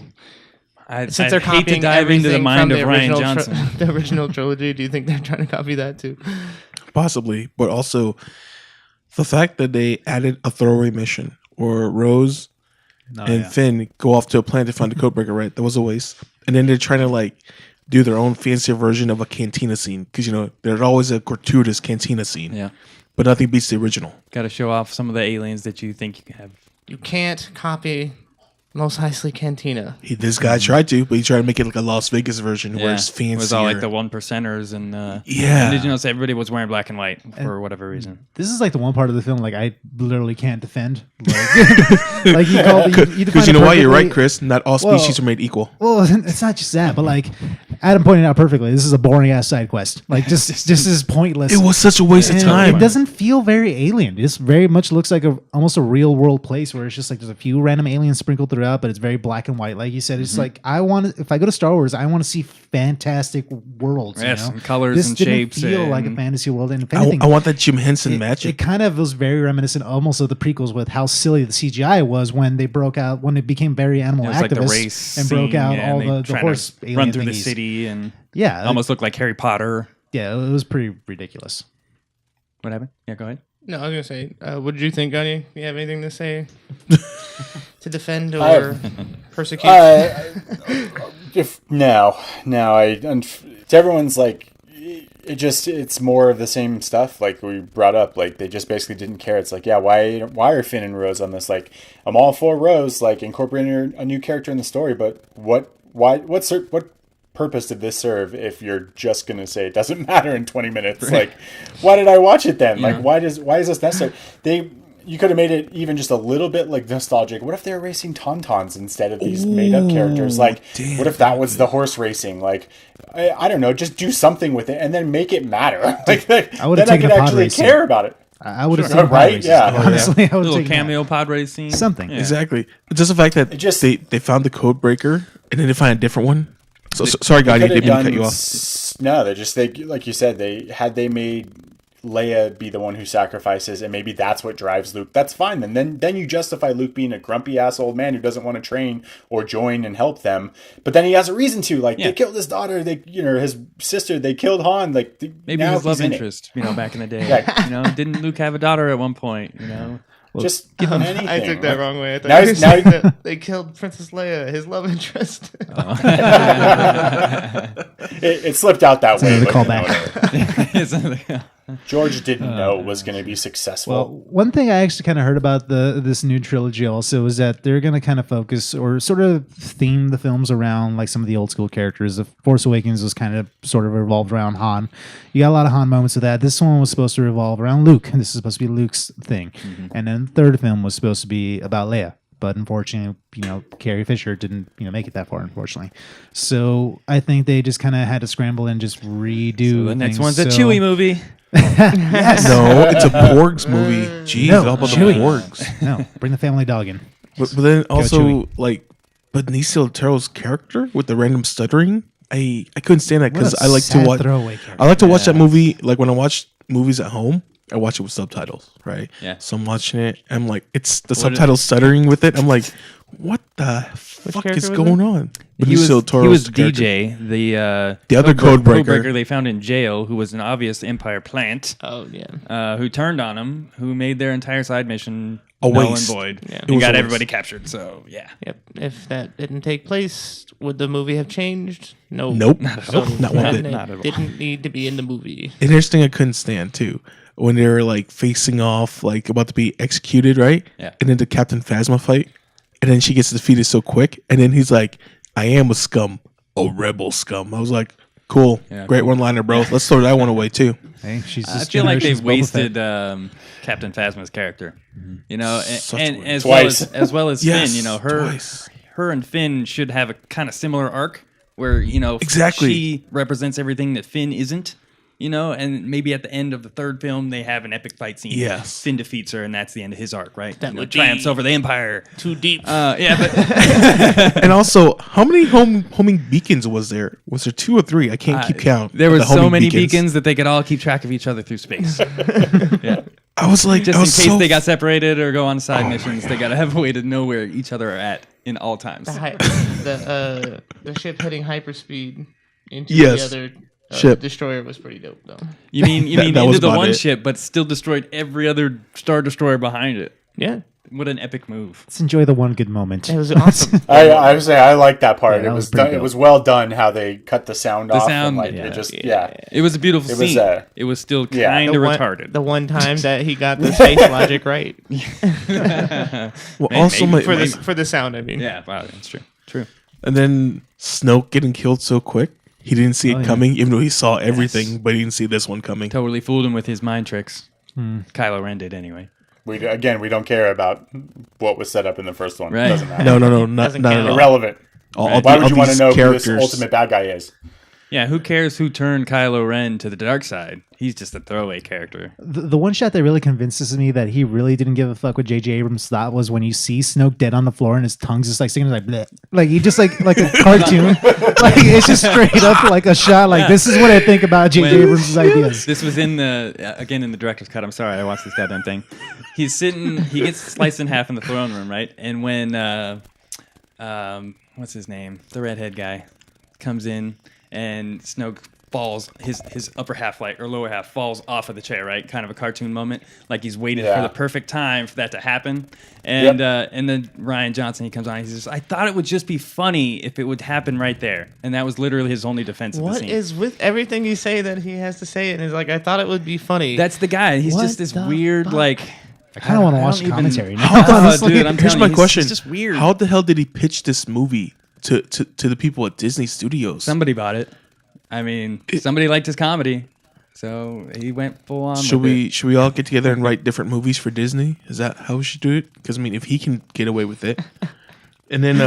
Since I'd they're hate to copying dive into the everything mind from of Ryan original Johnson. the original trilogy, do you think they're trying to copy that too? Possibly, but also the fact that they added a throwaway mission where Rose and Finn go off to a planet to find the codebreaker, right? That was a waste. And then they're trying to like do their own fancy version of a cantina scene because there's always a gratuitous cantina scene. Yeah, but nothing beats the original. got to show off some of the aliens that you think you have. You can't copy Mos Eisley Cantina. This guy tried to, but he tried to make it like a Las Vegas version where it's fancy. It was all like the 1%ers and Yeah. And did you notice everybody was wearing black and white for whatever reason? This is like the one part of the film like I literally can't defend. Like you called you Because defined it why? You're right, perfectly. Chris. Not all species are made equal. Well, it's not just that, but like Adam pointed out perfectly, this is a boring ass side quest. Like just is pointless. It was such a waste of And time. It doesn't feel very alien. This very much looks like almost a real world place where it's just like there's a few random aliens sprinkled throughout, but it's very black and white. Like you said, it's like if I go to Star Wars, I want to see fantastic worlds. Yes, you know? and colors this and didn't shapes feel like a and- fantasy world. And if anything, I want that Jim Henson it magic. kind of was very reminiscent almost of the prequels with how silly the CGI was when they broke out, when it became very animal It was like the activist race and broke scene, out yeah, all and they the trying horse to alien run through the thingies. city and Yeah, almost looked like Harry Potter. yeah, it was pretty ridiculous. What happened? Yeah, go ahead. No, I was gonna say, what did you think, Gunny? You have anything to say to defend I or persecute? To everyone's like, it's more of the same stuff like we brought up. Like they just basically didn't care. It's like, yeah, why are Finn and Rose on this? Like, I'm all for Rose, like incorporating a new character in the story, but what purpose did this serve if you're just gonna say it doesn't matter in 20 minutes? Like, why did I watch it then? Like, why is this necessary? You could have made it even just a little bit like nostalgic. What if they were racing tauntauns instead of these made up characters? Like, what if that was the horse racing? Like, I don't know, just do something with it and then make it matter. Like, I would've then I taken could a pod actually racing. care about it. I would have Sure. seen pod Right? races. Yeah. Honestly, I would Little have taken cameo pod race scene. something. Yeah. Exactly. Just the fact that just- they found the code breaker and then they find a different one. So sorry, God, I Could've didn't mean to cut done you off. No, they like you said, they made Leia be the one who sacrifices, and maybe that's what drives Luke. That's fine. Then you justify Luke being a grumpy ass old man who doesn't want to train or join and help them. But then he has a reason to. Like they killed his daughter. His sister. They killed Han. Like Maybe now his love he's in it. interest, back in the day. Yeah. Didn't Luke have a daughter at one point? Just give him anything. I took that wrong way. I thought Now you he's- said now- that they killed Princess Leia, his love interest. It slipped out that way. the but callback. George didn't know it was going to be successful. Well, one thing I actually kind of heard about this new trilogy also is that they're going to kind of focus or sort of theme the films around like some of the old school characters. The Force Awakens was kind of sort of revolved around Han. You got a lot of Han moments of that. This one was supposed to revolve around Luke. This is supposed to be Luke's thing. And then the third film was supposed to be about Leia. But unfortunately, Carrie Fisher didn't, make it that far, unfortunately. So I think they just kind of had to scramble and just redo The next things. one's a So- Chewie movie. Yes. No, it's a Porgs movie. Jeez, No, all about Chewie. the Porgs. No, bring the family dog in. But then also Chewie. Benicio del Toro's character with the random stuttering, I couldn't stand that because What a I like to sad watch. throwaway character. I like to watch that movie. Like when I watch movies at home, I watch it with subtitles, right? Yeah. So I'm watching it. I'm like, it's the What subtitles stuttering with it. I'm like, what the fuck character is was going it? on? He was Toro's character. DJ, The other code breaker. they found in jail, who was an obvious Empire plant, Oh yeah. who turned on him, who made their entire side mission A null and waste. void. Yeah. He was got a everybody waste. captured. So yeah, Yep. If that didn't take place, would the movie have changed? No. Nope. So Not one then bit. it Not at all. didn't need to be in the movie. And here's the thing I couldn't stand too. When they were like facing off, like about to be executed, right? Yeah. And then the Captain Phasma fight. And then she gets defeated so quick. And then he's like, I am a scum, a rebel scum. I was like, Cool. Yeah, Great cool. one-liner, bro. Let's throw that one away too. Hey, she's I just feel like they've generation's Boba Fett. wasted Captain Phasma's character. You know, Such and a as waste. well as Yes, Finn. You know, twice. her and Finn should have a kind of similar arc where Exactly. she represents everything that Finn isn't. You know, and maybe at the end of the third film they have an epic fight scene. Yes. Finn defeats her, and that's the end of his arc, right? That would triumphs be- over the Empire. Too deep. Yeah, but And also, how many homing beacons was there? Was there 2 or 3? I can't keep count. there of were the so homing many beacons that they could all keep track of each other through space. Yeah. I was like, Just I in was case so they got separated or go on side my missions, they gotta have a way to know where each other are at in all times. The ship heading hyperspeed into Yes. the other Ship. destroyer was pretty dope, though. You mean That into was the about one it. ship, but still destroyed every other Star Destroyer behind it? Yeah, What an epic move! Let's enjoy the one good moment. it was awesome. I would say I like that part. Yeah, that it was was pretty done, it dope. was well done how they cut the sound off. sound, and like yeah. it just Yeah. It was a beautiful It was, scene. It was still yeah. kind of retarded. The one time that he got the space logic right Well, also maybe my, for the sound. I mean, Yeah, wow, that's true. True. and then Snoke getting killed so quick. He didn't see it yeah. coming, even though he saw everything, but he didn't see this one coming. Totally fooled him with his mind tricks. Kylo Ren did anyway. we don't care about what was set up in the first one. Right. It doesn't matter. No, not Doesn't at count. all. Irrelevant. All Why the- would you all want to these know who this characters. ultimate bad guy is? Yeah, who cares who turned Kylo Ren to the dark side? He's just a throwaway character. The one shot that really convinces me that he really didn't give a fuck what J.J. Abrams thought was when you see Snoke dead on the floor and his tongue's just like singing like bleh. Like he just like a cartoon. Like it's just straight up like a shot. Like this is what I think about J.J. When- Abrams' ideas. This was in again in the director's cut. I'm sorry, I watched this goddamn thing. He's sitting. He gets sliced in half in the throne room, right? And when what's his name, the redhead guy, comes in and Snoke falls, his upper half or lower half falls off of the chair, right? Kind of a cartoon moment, like he's waited for Yeah. the perfect time for that to happen. And and then Ryan Johnson, he comes on, he says, "I thought it would just be funny if it would happen right there," and that was literally his only defense of the what scene. is with everything you say that he has to say? And he's like, I thought it would be funny. That's the guy. He's What just this the weird, fuck? like. I kind of want to I watch don't the even- commentary now. Oh, It's like- dude, I'm Here's telling my you, question: It's just weird. How the hell did he pitch this movie to the people at Disney Studios? Somebody bought it. I mean, somebody liked his comedy, so he went full on. Should with we all get together and write different movies for Disney? Is that how we should do it? Because I mean, if he can get away with it, and then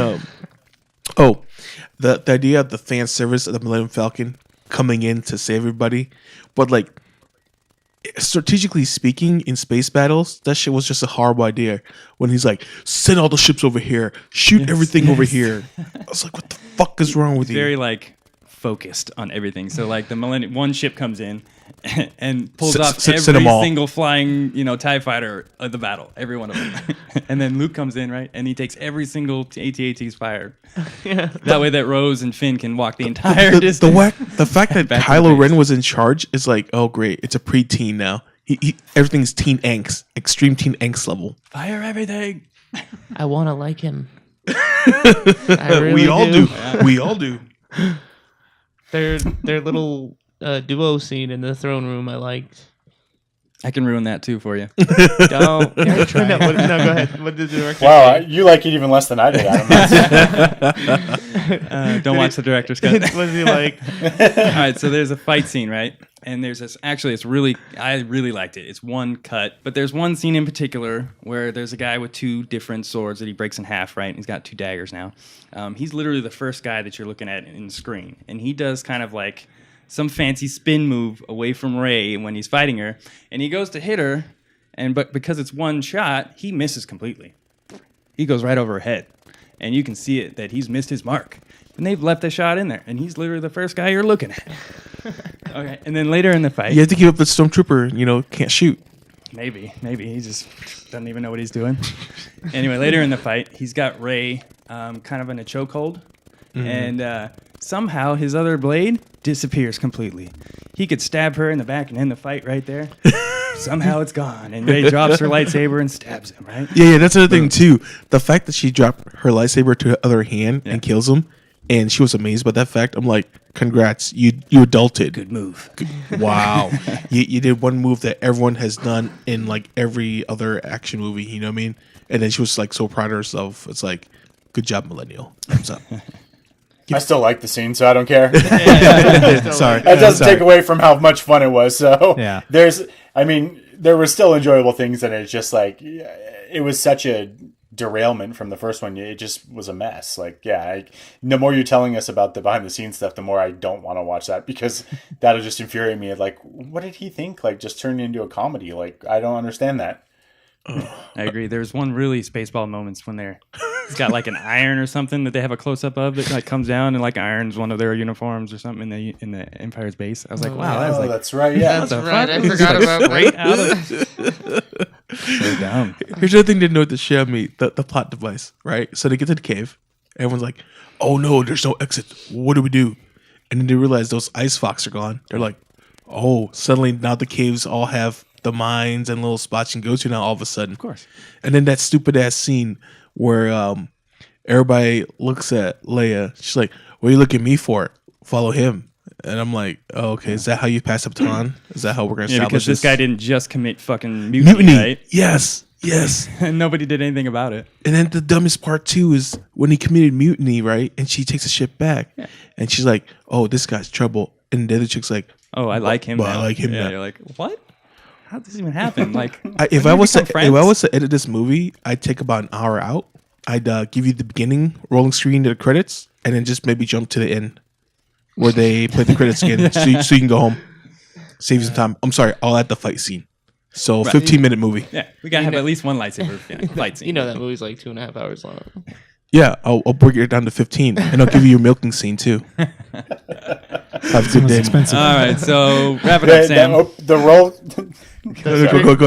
the idea of the fan service of the Millennium Falcon coming in to save everybody, but like strategically speaking, in space battles, that shit was just a horrible idea. When he's like, send all the ships over here, shoot everything over here. I was like, what the fuck is wrong with He's you? very like focused on everything. So like the Millennium, one ship comes in and pulls off Send every 'em all. single flying, TIE fighter of the battle, every one of them. And then Luke comes in, right, and he takes every single AT-AT's fired. yeah. That way, that Rose and Finn can walk the entire the distance. the fact that Back to the Kylo base. Ren was in charge is like, oh great, it's a preteen now. He everything's teen angst, extreme teen angst level. Fire everything. I want to like him. I really we all do. We all do. Their little duo scene in the throne room, I liked. I can ruin that too for you. Don't. no, go ahead. What did the director Wow, say? you like it even less than I did. Adam. Don't watch the director's cut. Was he like? All right, so there's a fight scene, right? And there's this. Actually, I really liked it. It's one cut, but there's one scene in particular where there's a guy with two different swords that he breaks in half, right? And he's got two daggers now. He's literally the first guy that you're looking at in the screen, and he does kind of like some fancy spin move away from Rey when he's fighting her, and he goes to hit her, but because it's one shot, he misses completely. He goes right over her head, and you can see it that he's missed his mark. And they've left a shot in there, and he's literally the first guy you're looking at. Okay, and then later in the fight, You have to keep up the stormtrooper. Can't shoot. maybe he just doesn't even know what he's doing. Anyway, later in the fight, he's got Rey kind of in a chokehold, and somehow his other blade disappears completely. He could stab her in the back and end the fight right there. Somehow it's gone, and Rey drops her lightsaber and stabs him, right? Yeah, that's another thing too. The fact that she dropped her lightsaber to her other hand and kills him, and she was amazed by that fact. I'm like, congrats, you adulted. Good move. Wow, you did one move that everyone has done in like every other action movie. You know what I mean? And then she was like so proud of herself. It's like, good job, millennial. Thumbs up. I still like the scene, so I don't care. Sorry. That doesn't take away from how much fun it was. So Yeah. there were still enjoyable things, and it's just like it was such a derailment from the first one. It just was a mess. Like, the more you're telling us about the behind the scenes stuff, the more I don't want to watch that, because that'll just infuriate me. Like, what did he think? Like, just turn it into a comedy? Like, I don't understand that. I agree. There's one really Spaceball moments when it's got like an iron or something that they have a close up of that like comes down and like irons one of their uniforms or something in the Empire's base. I was like, wow, that's like that's right. Yeah, That's right. I forgot about straight out of so dumb. Here's the thing to note that shit me, the plot device, right? So they get to the cave. Everyone's like, oh no, there's no exit. What do we do? And then they realize those ice fox are gone. They're like, oh, suddenly now the caves all have the mines and little spots you can go to now all of a sudden. Of course. And then that stupid ass scene where everybody looks at Leia. She's like, what are you looking at me for? Follow him. And I'm like, oh, okay, is that how you pass the baton? Is that how we're going to Yeah, establish because this guy didn't just commit fucking mutiny? mutiny, right? Yes. And nobody did anything about it. And then the dumbest part too is when he committed mutiny, right? And she takes the shit back, and she's like, "Oh, this guy's trouble." And the other chick's like, Oh, I like him. But I now. like him Yeah, now. you're like, what? How did this even happen? Like, if when I did was we to become if I friends? was to edit this movie, I'd take about an hour out. I'd give you the beginning, rolling screen to the credits, and then just maybe jump to the end where they play the credits again, so you can go home, save you some time. I'm sorry, I'll add the fight scene. So 15-minute movie. Yeah, we gotta have at least one lightsaber fight scene. You know that movie's like 2.5 hours long. Yeah, I'll break it down to 15, and I'll give you your milking scene too. Have a good day. Expensive. All right, so wrap it up, Sam. The roll. Go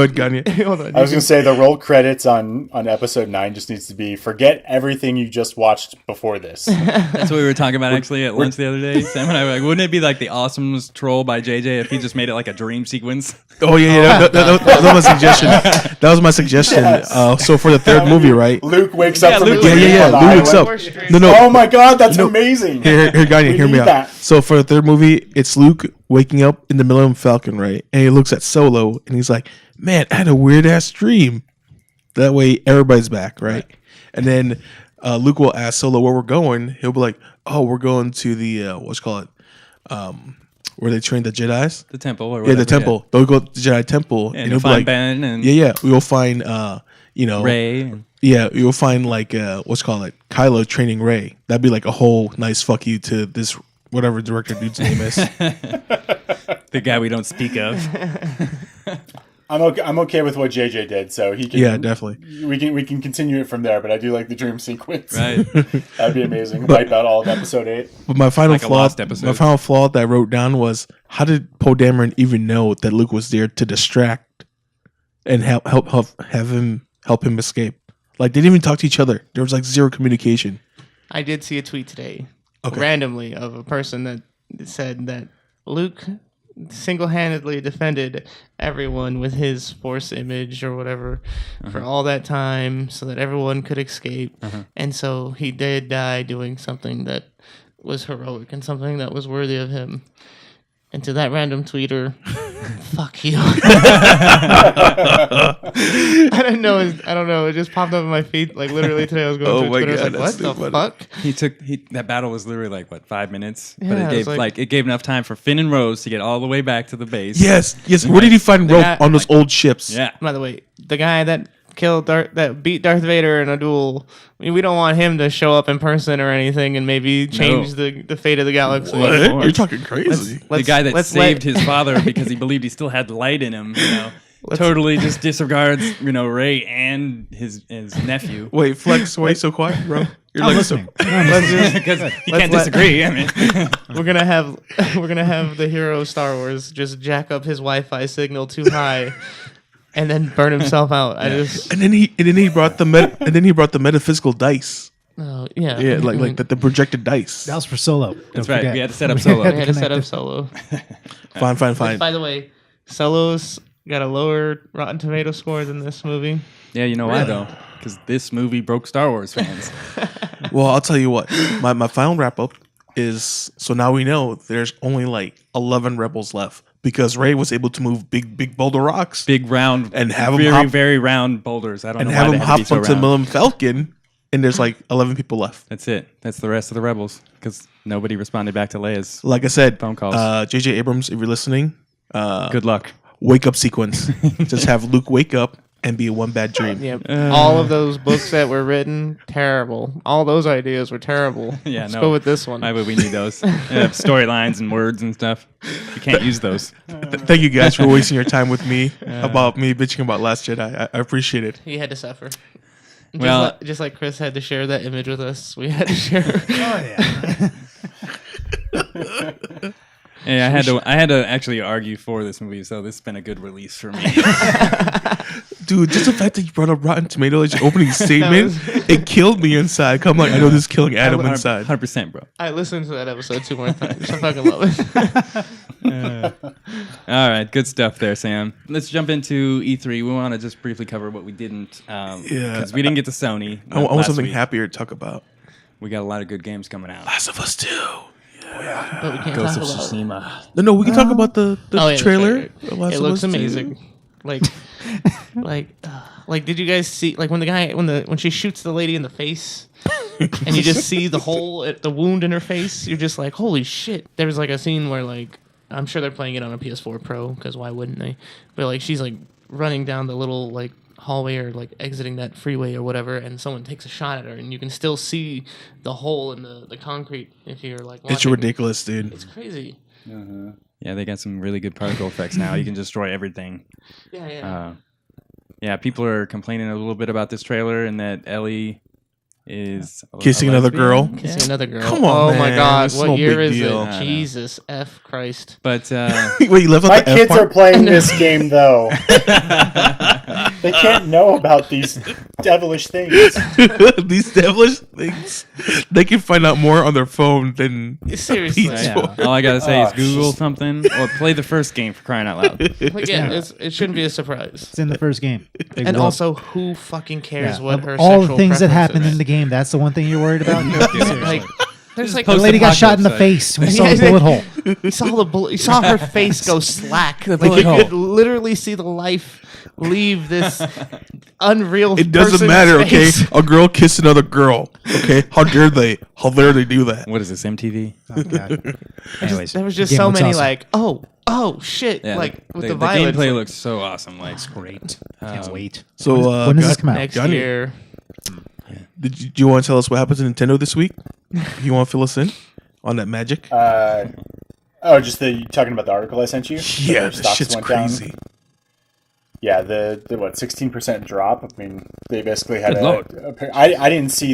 ahead, Ganya. Hold on. I was gonna say the roll credits on episode 9 just needs to be forget everything you just watched before this. That's what we were talking about actually at lunch the other day. Sam and I were like, wouldn't it be like the awesomest troll by JJ if he just made it like a dream sequence? Oh yeah, that was my suggestion. That was my suggestion. Yes. So for the third movie, right? Luke wakes up from Luke- a Yeah, dream on the Luke wakes up. island. No. Oh my god, that's amazing. Here, Ganya, We hear me need out. that. So for the third movie, it's Luke waking up in the Millennium Falcon, right? And he looks at Solo, and he's like, "Man, I had a weird ass dream." That way, everybody's back, right? And then Luke will ask Solo where we're going. He'll be like, "Oh, we're going to the what's it called, where they train the Jedi's." The temple or Yeah, whatever. the temple. They'll go to the Jedi temple, And he'll you'll be find like, Ben and "Yeah, we'll find Ray. And Yeah, you'll find like what's called it, Kylo training Rey. That'd be like a whole nice fuck you to this whatever director dude's name is. the guy we don't speak of. I'm okay with what JJ did, so he can. Yeah, definitely. We can continue it from there, but I do like the dream sequence. Right. That'd be amazing. Wipe out all of episode 8. But my final Like a lost episode. flaw that I wrote down was, how did Poe Dameron even know that Luke was there to distract and have him help him escape? Like, they didn't even talk to each other. There was like zero communication. I did see a tweet today, Okay. randomly, of a person that said that Luke single-handedly defended everyone with his Force image or whatever for all that time so that everyone could escape. And so he did die doing something that was heroic and something that was worthy of him. And to that random tweeter, fuck you. I don't know. It just popped up in my feed. Like literally today, I was going Oh through my Twitter. I God, was that's like, what too the funny. fuck? That battle was literally like what, 5 minutes? Yeah, But it it was gave like- it gave enough time for Finn and Rose to get all the way back to the base. Yes. Where did he find rope guy- on those old ships? Yeah. By the way, the guy that that beat Darth Vader in a duel, I mean, we don't want him to show up in person or anything and maybe change the fate of the galaxy. What? course. You're talking crazy. The guy that let's saved his father because he believed he still had light in him, totally just disregards, Ray and his nephew. Wait, Flex, why are you so quiet, bro? You're I'm like listening. Because you can't disagree. I mean, We're gonna have the hero of Star Wars just jack up his Wi-Fi signal too high, and then burn himself out. And then he brought the metaphysical dice. Oh yeah, Yeah, like the projected dice. That was for Solo. that's Don't right. forget. We had to set up Solo. we had to set up Solo. Fine. By the way, Solo's got a lower Rotten Tomato score than this movie. Yeah, you know why though? Because this movie broke Star Wars fans. Well, I'll tell you what. My final wrap up is, so now we know there's only like 11 rebels left because Rey was able to move big boulder rocks Big round And have 'em very hop- very round boulders. I don't and know have why him they had to be hop so onto the round. Millennium Falcon and there's like 11 people left. That's it. That's the rest of the rebels because nobody responded back to Leia's Like I said, phone calls. J.J. Abrams, if you're listening, Good luck. wake up sequence. Just have Luke wake up and be one bad dream. Yeah, all of those books that were written, terrible. All those ideas were terrible. Yeah, Let's no. go with this one. Why would we need those? Storylines and words and stuff. You can't use those. Thank you guys for wasting your time with me about me bitching about Last Jedi. I appreciate it. He had to suffer. Well- Just like Chris had to share that image with us, we had to share. Oh yeah. Hey, I had to actually argue for this movie, so this has been a good release for me. Dude, just the fact that you brought up Rotten Tomatoes as your opening statement, it killed me inside. I'm like, I know this is killing Adam inside. 100%, bro. I listened to that episode 2 more times. I fucking love it. All right, good stuff there, Sam. Let's jump into E3. We want to just briefly cover what we didn't, because we didn't get to Sony. I want last something week. happier to talk about. We got a lot of good games coming out. Last of Us 2. But we can't Ghost talk of about it. Tsushima. No, we can talk about the Oh, yeah, the trailer. trailer. of Last It of looks Us 2. amazing. Like, did you guys see like when she shoots the lady in the face, and you just see the hole, the wound in her face? You're just like, holy shit! There was like a scene where like I'm sure they're playing it on a PS4 Pro because why wouldn't they? But like she's like running down the little like hallway or like exiting that freeway or whatever, and someone takes a shot at her, and you can still see the hole in the concrete if you're like. It's watching. ridiculous, dude. It's crazy. Yeah, they got some really good particle effects now. You can destroy everything. Yeah. Yeah, people are complaining a little bit about this trailer and that Ellie is Kissing another girl. Kissing another girl. Come on, Oh my man. God! It's What no year big is deal. it? I know. Jesus F Christ! But Wait, you left out My the F kids are part? playing this game though. They can't know about these devilish things. These devilish things. They can find out more on their phone than Seriously. yeah, all I gotta say is Oh, Google jeez. something or play the first game for crying out loud. Like, yeah, it shouldn't be a surprise. It's in the first game. Big And whoop. also, who fucking cares Yeah, what of her all the sexual things that preference happen is? in the game, that's the one thing you're worried about. Seriously. Like, there's like The lady got shot in the face. We saw the bullet hole. You saw the bullet. You saw her face go slack. Like bullet you hole. could literally see the life leave this unreal. it doesn't person's matter, okay? face. A girl kissed another girl. Okay? How dare they? How dare they do that? What is this, MTV? Oh, God. Anyways, There was just game so looks many awesome. like, oh shit, Yeah, like with the the violence. gameplay like, looks so awesome. Like great. Can't wait. So, When does this God- come out? next Johnny, year. do you want to tell us what happens to Nintendo this week? You want to fill us in on that magic? Just you talking about the article I sent you? Yeah, Their this stocks shit's went down. crazy. Yeah, the 16% drop. I mean, they basically had Good Lord. I didn't see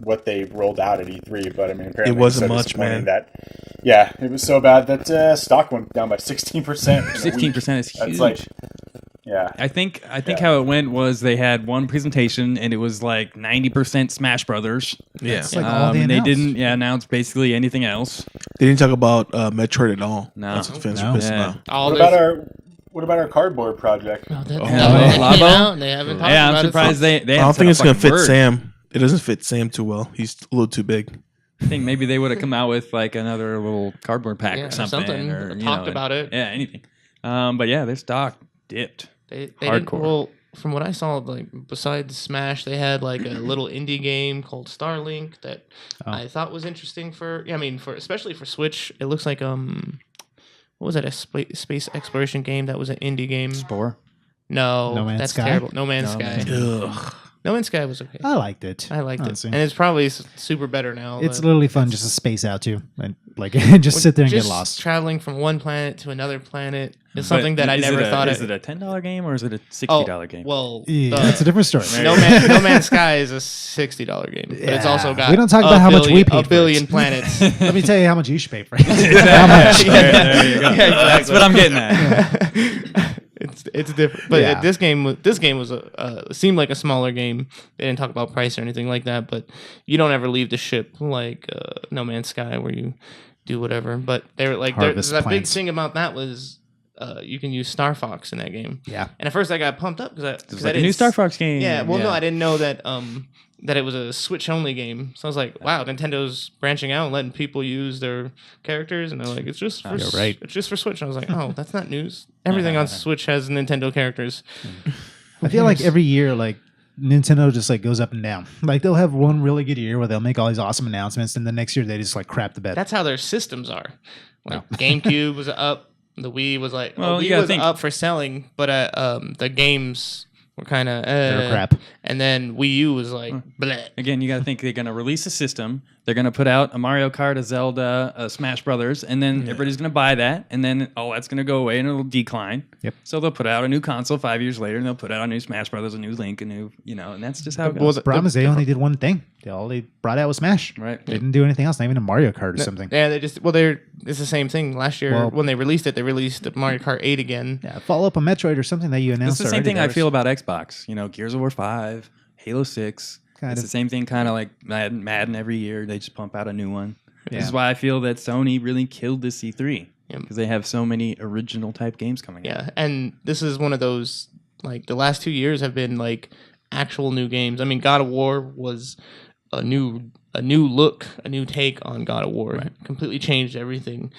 what they rolled out at E3, but I mean, apparently It wasn't so much, disappointing man. Yeah, it was so bad that stock went down by 16%. 16% is huge. That's like, yeah. I think how it went was they had one presentation and it was like 90% Smash Brothers. Yeah. It's like all they and they announced. didn't announce basically anything else. They didn't talk about Metroid at all. No. That's what fans No. are pissing Yeah. off. All What about our cardboard project? that Labo? came out and they haven't talked Yeah, I'm about surprised it. they I don't haven't think it's said a going to fucking fit word. Sam. It doesn't fit Sam too well. He's a little too big. I think maybe they would have come out with like another little cardboard pack Yeah, or or something. something. Or, you Talked know, about it. Yeah, anything. But yeah, their stock dipped. They didn't, Hardcore. well, from what I saw, like besides Smash, they had like a little indie game called Starlink that I thought was interesting for. Yeah, I mean, especially for Switch, it looks like what was that? A space exploration game that was an indie game. Spore. No, No Man's that's Sky? terrible. No Man's No Sky. Man's Ugh. No Man's Sky was okay. I liked it. I liked it, honestly. and it's probably super better now. It's but- literally fun just to space out too, and like just sit there and just get lost. Traveling from one planet to another planet is something But that I is never it thought. Is it a $10 game or is it a Oh, $60 game? well, Yeah, that's a different story. No Man's Sky is a $60 game, but it's Yeah. also got We don't talk a about how much we billion- paid a for billion it. planets. Let me tell you how much you should pay for it. How much? There you go. Yeah, exactly. That's what I'm getting at. It's different, but Yeah. this game was seemed like a smaller game. They didn't talk about price or anything like that, but you don't ever leave the ship like No Man's Sky where you do whatever. But they were like Harvest that big plants. thing about that was you can use Star Fox in that game. Yeah. And at first I got pumped up because It's like a new Star Fox game. Yeah, well, no, I didn't know that that it was a Switch only game. So I was like, wow, Nintendo's branching out and letting people use their characters, and they're like, it's just for You're right. it's just for Switch. And I was like, oh, that's not news. Everything on Switch has Nintendo characters. I feel like every year, like Nintendo just like goes up and down. Like they'll have one really good year where they'll make all these awesome announcements, and the next year they just like crap the bed. That's how their systems are. Like GameCube was up, the Wii was like, Well, Wii was up for selling, but the games were kind of They were crap. And then Wii U was like, bleh. Again, you got to think they're going to release a system. They're going to put out a Mario Kart, a Zelda, a Smash Brothers, and then everybody's going to buy that, and then all that's going to go away and it'll decline. Yep. So they'll put out a new console 5 years later, and they'll put out a new Smash Brothers, a new Link, a new, and that's just how it goes. The problem is they only did one thing. All they brought out was Smash. Right. They didn't do anything else. Not even a Mario Kart or something. Yeah, it's the same thing. Last year when they released it, they released Mario Kart 8 again. Yeah, follow up on Metroid or something that you announced. It's the same already. thing I feel about Xbox. Gears of War 5, Halo 6. Kind It's of. the same thing, kind of like Madden every year. They just pump out a new one. Yeah. This is why I feel that Sony really killed this E3 Yeah. because they have so many original type games coming out. Yeah, and this is one of those, like, the last 2 years have been like actual new games. I mean, God of War was a new look, a new take on God of War. Right. Completely changed everything,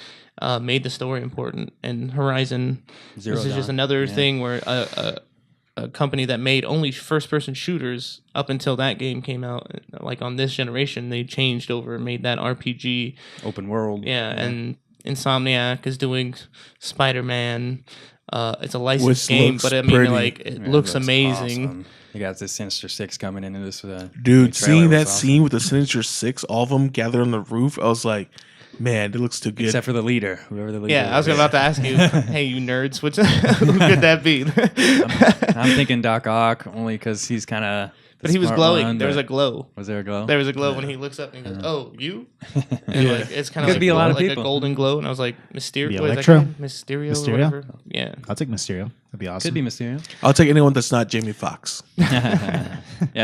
made the story important. And Horizon, Zero this is just Dawn, another yeah. thing where a company that made only first-person shooters up until that game came out, like on this generation, they changed over and made that RPG. Open world. Yeah, and Insomniac is doing Spider-Man. It's a licensed Which game, looks but I mean, pretty. like, it Yeah, looks looks amazing. awesome. You got this Sinister Six coming into this. Dude, trailer seeing was that awesome. scene with the Sinister Six, all of them gathered on the roof, I was like, man, it looks too good. Except for the leader, whoever the leader Yeah, I was is. about to ask you, hey, you nerds, who could that be? I'm thinking Doc Ock only because he's kind of. But he was glowing. There was a glow. Was there a glow? There was a glow when he looks up and he goes, "Oh, you?" And like, it's kind of Could like, be a lot of like people. a golden glow, and I was like, Mysterio, Be what is that Electro? guy? Mysterio, Mysterio? or whatever. Yeah, I'll take Mysterio. That'd be awesome. Could be Mysterio. I'll take anyone that's not Jamie Foxx. Yeah,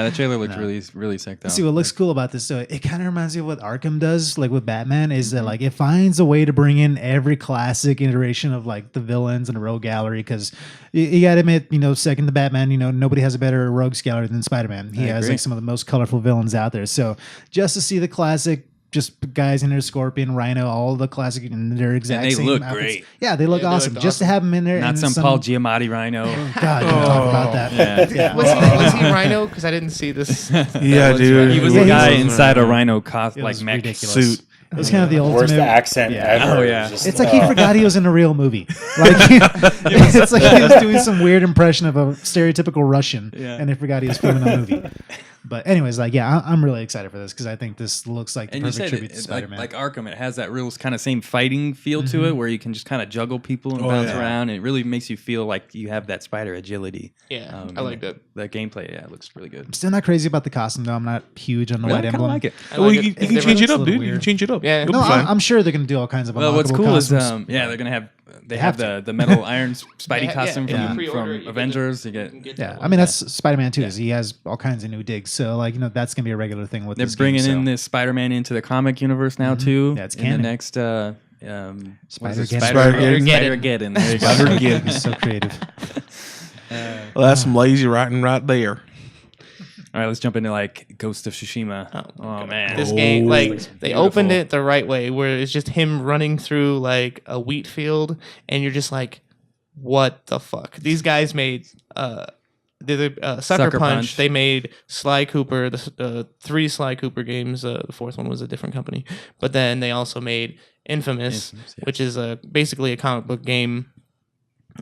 the trailer looked really sick though. See what looks cool about this though. It kind of reminds me of what Arkham does, like with Batman, is that like it finds a way to bring in every classic iteration of like the villains and the rogue gallery. Because you got to admit, second to Batman, nobody has a better rogues gallery than Spider-Man. He I has agree. like some of the most colorful villains out there. So just to see the classic. Just guys in there, Scorpion, Rhino, all the classic, and their exact And they same look outfits. great. Yeah, they look Yeah, they awesome. look Just to awesome. have them in there, Not and some Paul Giamatti Rhino. God, don't talk about that. Yeah. was he Rhino? Because I didn't see this. Yeah, dude. He was Yeah, the guy he's- inside a Rhino It was mech ridiculous. suit. It was kind of the Worst ultimate accent yeah. ever. Oh, yeah. Just, It's like he forgot he was in a real movie. Like it's like he was doing some weird impression of a stereotypical Russian, Yeah. and they forgot he was filming a movie. But anyways, like I'm really excited for this because I think this looks like the And you perfect said tribute to it, Spider-Man. like Arkham, it has that real kind of same fighting feel to it, where you can just kind of juggle people and Oh, bounce yeah. around. And it really makes you feel like you have that spider agility. Yeah, I and like that. That gameplay, yeah, it looks really good. I'm still not crazy about the costume though. I'm not huge on the Well, I White kind of Emblem. like it. I Well, like you it. can It's change it different. up, dude. You weird. can change it up. Yeah. It'll No, be fine. I'm sure they're gonna do all kinds of. Well, what's unlockable cool is costumes. they're gonna have They have have the metal Iron Spidey Yeah, costume if you from, pre-order it, you get Avengers. the- You get you can get Yeah, that I one. mean that's Spider-Man too. Is he has all kinds of new digs. So like that's gonna be a regular thing with they're this bringing game, in so. this Spider-Man into the comic universe now too. Yeah, it's in canon. the next Spider-Geddon. Spider-Geddon. There you go. Spider-Geddon. He's so creative. Well, that's some lazy writing right there. All right, let's jump into like Ghost of Tsushima. Oh, my Oh God. man, This game, like, they beautiful. opened it the right way, where it's just him running through like a wheat field, and you're just like, what the fuck? These guys made Sucker Sucker Punch. Punch. They made Sly Cooper, the 3 Sly Cooper games. The fourth one was a different company, but then they also made Infamous, Infamous, yeah. which is basically a comic book game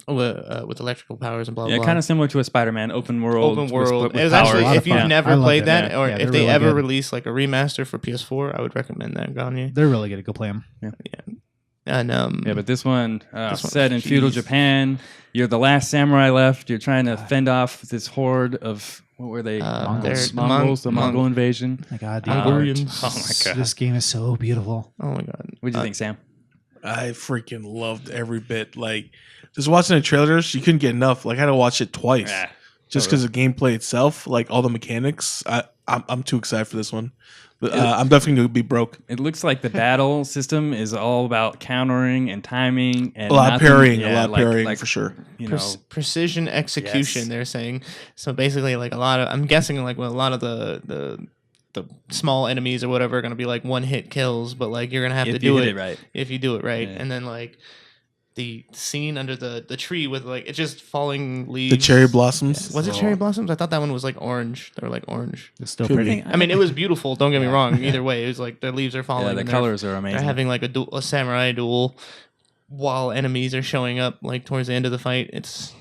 with electrical powers and blah Yeah, blah. kind of similar to a Spider-Man open world. Open world. with It was powers. actually, A lot if of you've fun. never I love played that. that, or Yeah, if they're they really ever good. release like a remaster for PS4, I would recommend that, Gagne. They're really good. Go play them. And Yeah, but this one This one- set in feudal jeez. Japan. You're the last samurai left. You're trying to fend off this horde of what were they? they're Mongols, the Mon- Mongol invasion. My God, the Mongolians. art. Oh my God. This game is so beautiful. Oh my god. What do you think, Sam? I freaking loved every bit. Like, just watching the trailers, you couldn't get enough. Like, I had to watch it twice Yeah. just because the gameplay itself, like all the mechanics. I'm too excited for this one. But I'm definitely going to be broke. It looks like the battle system is all about countering and timing and A lot of nothing- parrying, yeah, parrying for sure. You know, Precision execution. Yes. They're saying so. Basically, like a lot of, I'm guessing, like a lot of the small enemies or whatever are gonna be like one hit kills, but like you're gonna have to if you do hit it it right. if you do it right, Yeah. and then like the scene under the tree with like it's just falling leaves. The cherry blossoms. Was it cherry blossoms? I thought that one was like orange. They were like orange. It's still Could pretty. be. I mean, it was beautiful. Don't get me wrong. Either way, it was like the leaves are falling. Yeah, the and colors are they're amazing. having like a samurai duel while enemies are showing up like towards the end of the fight. It's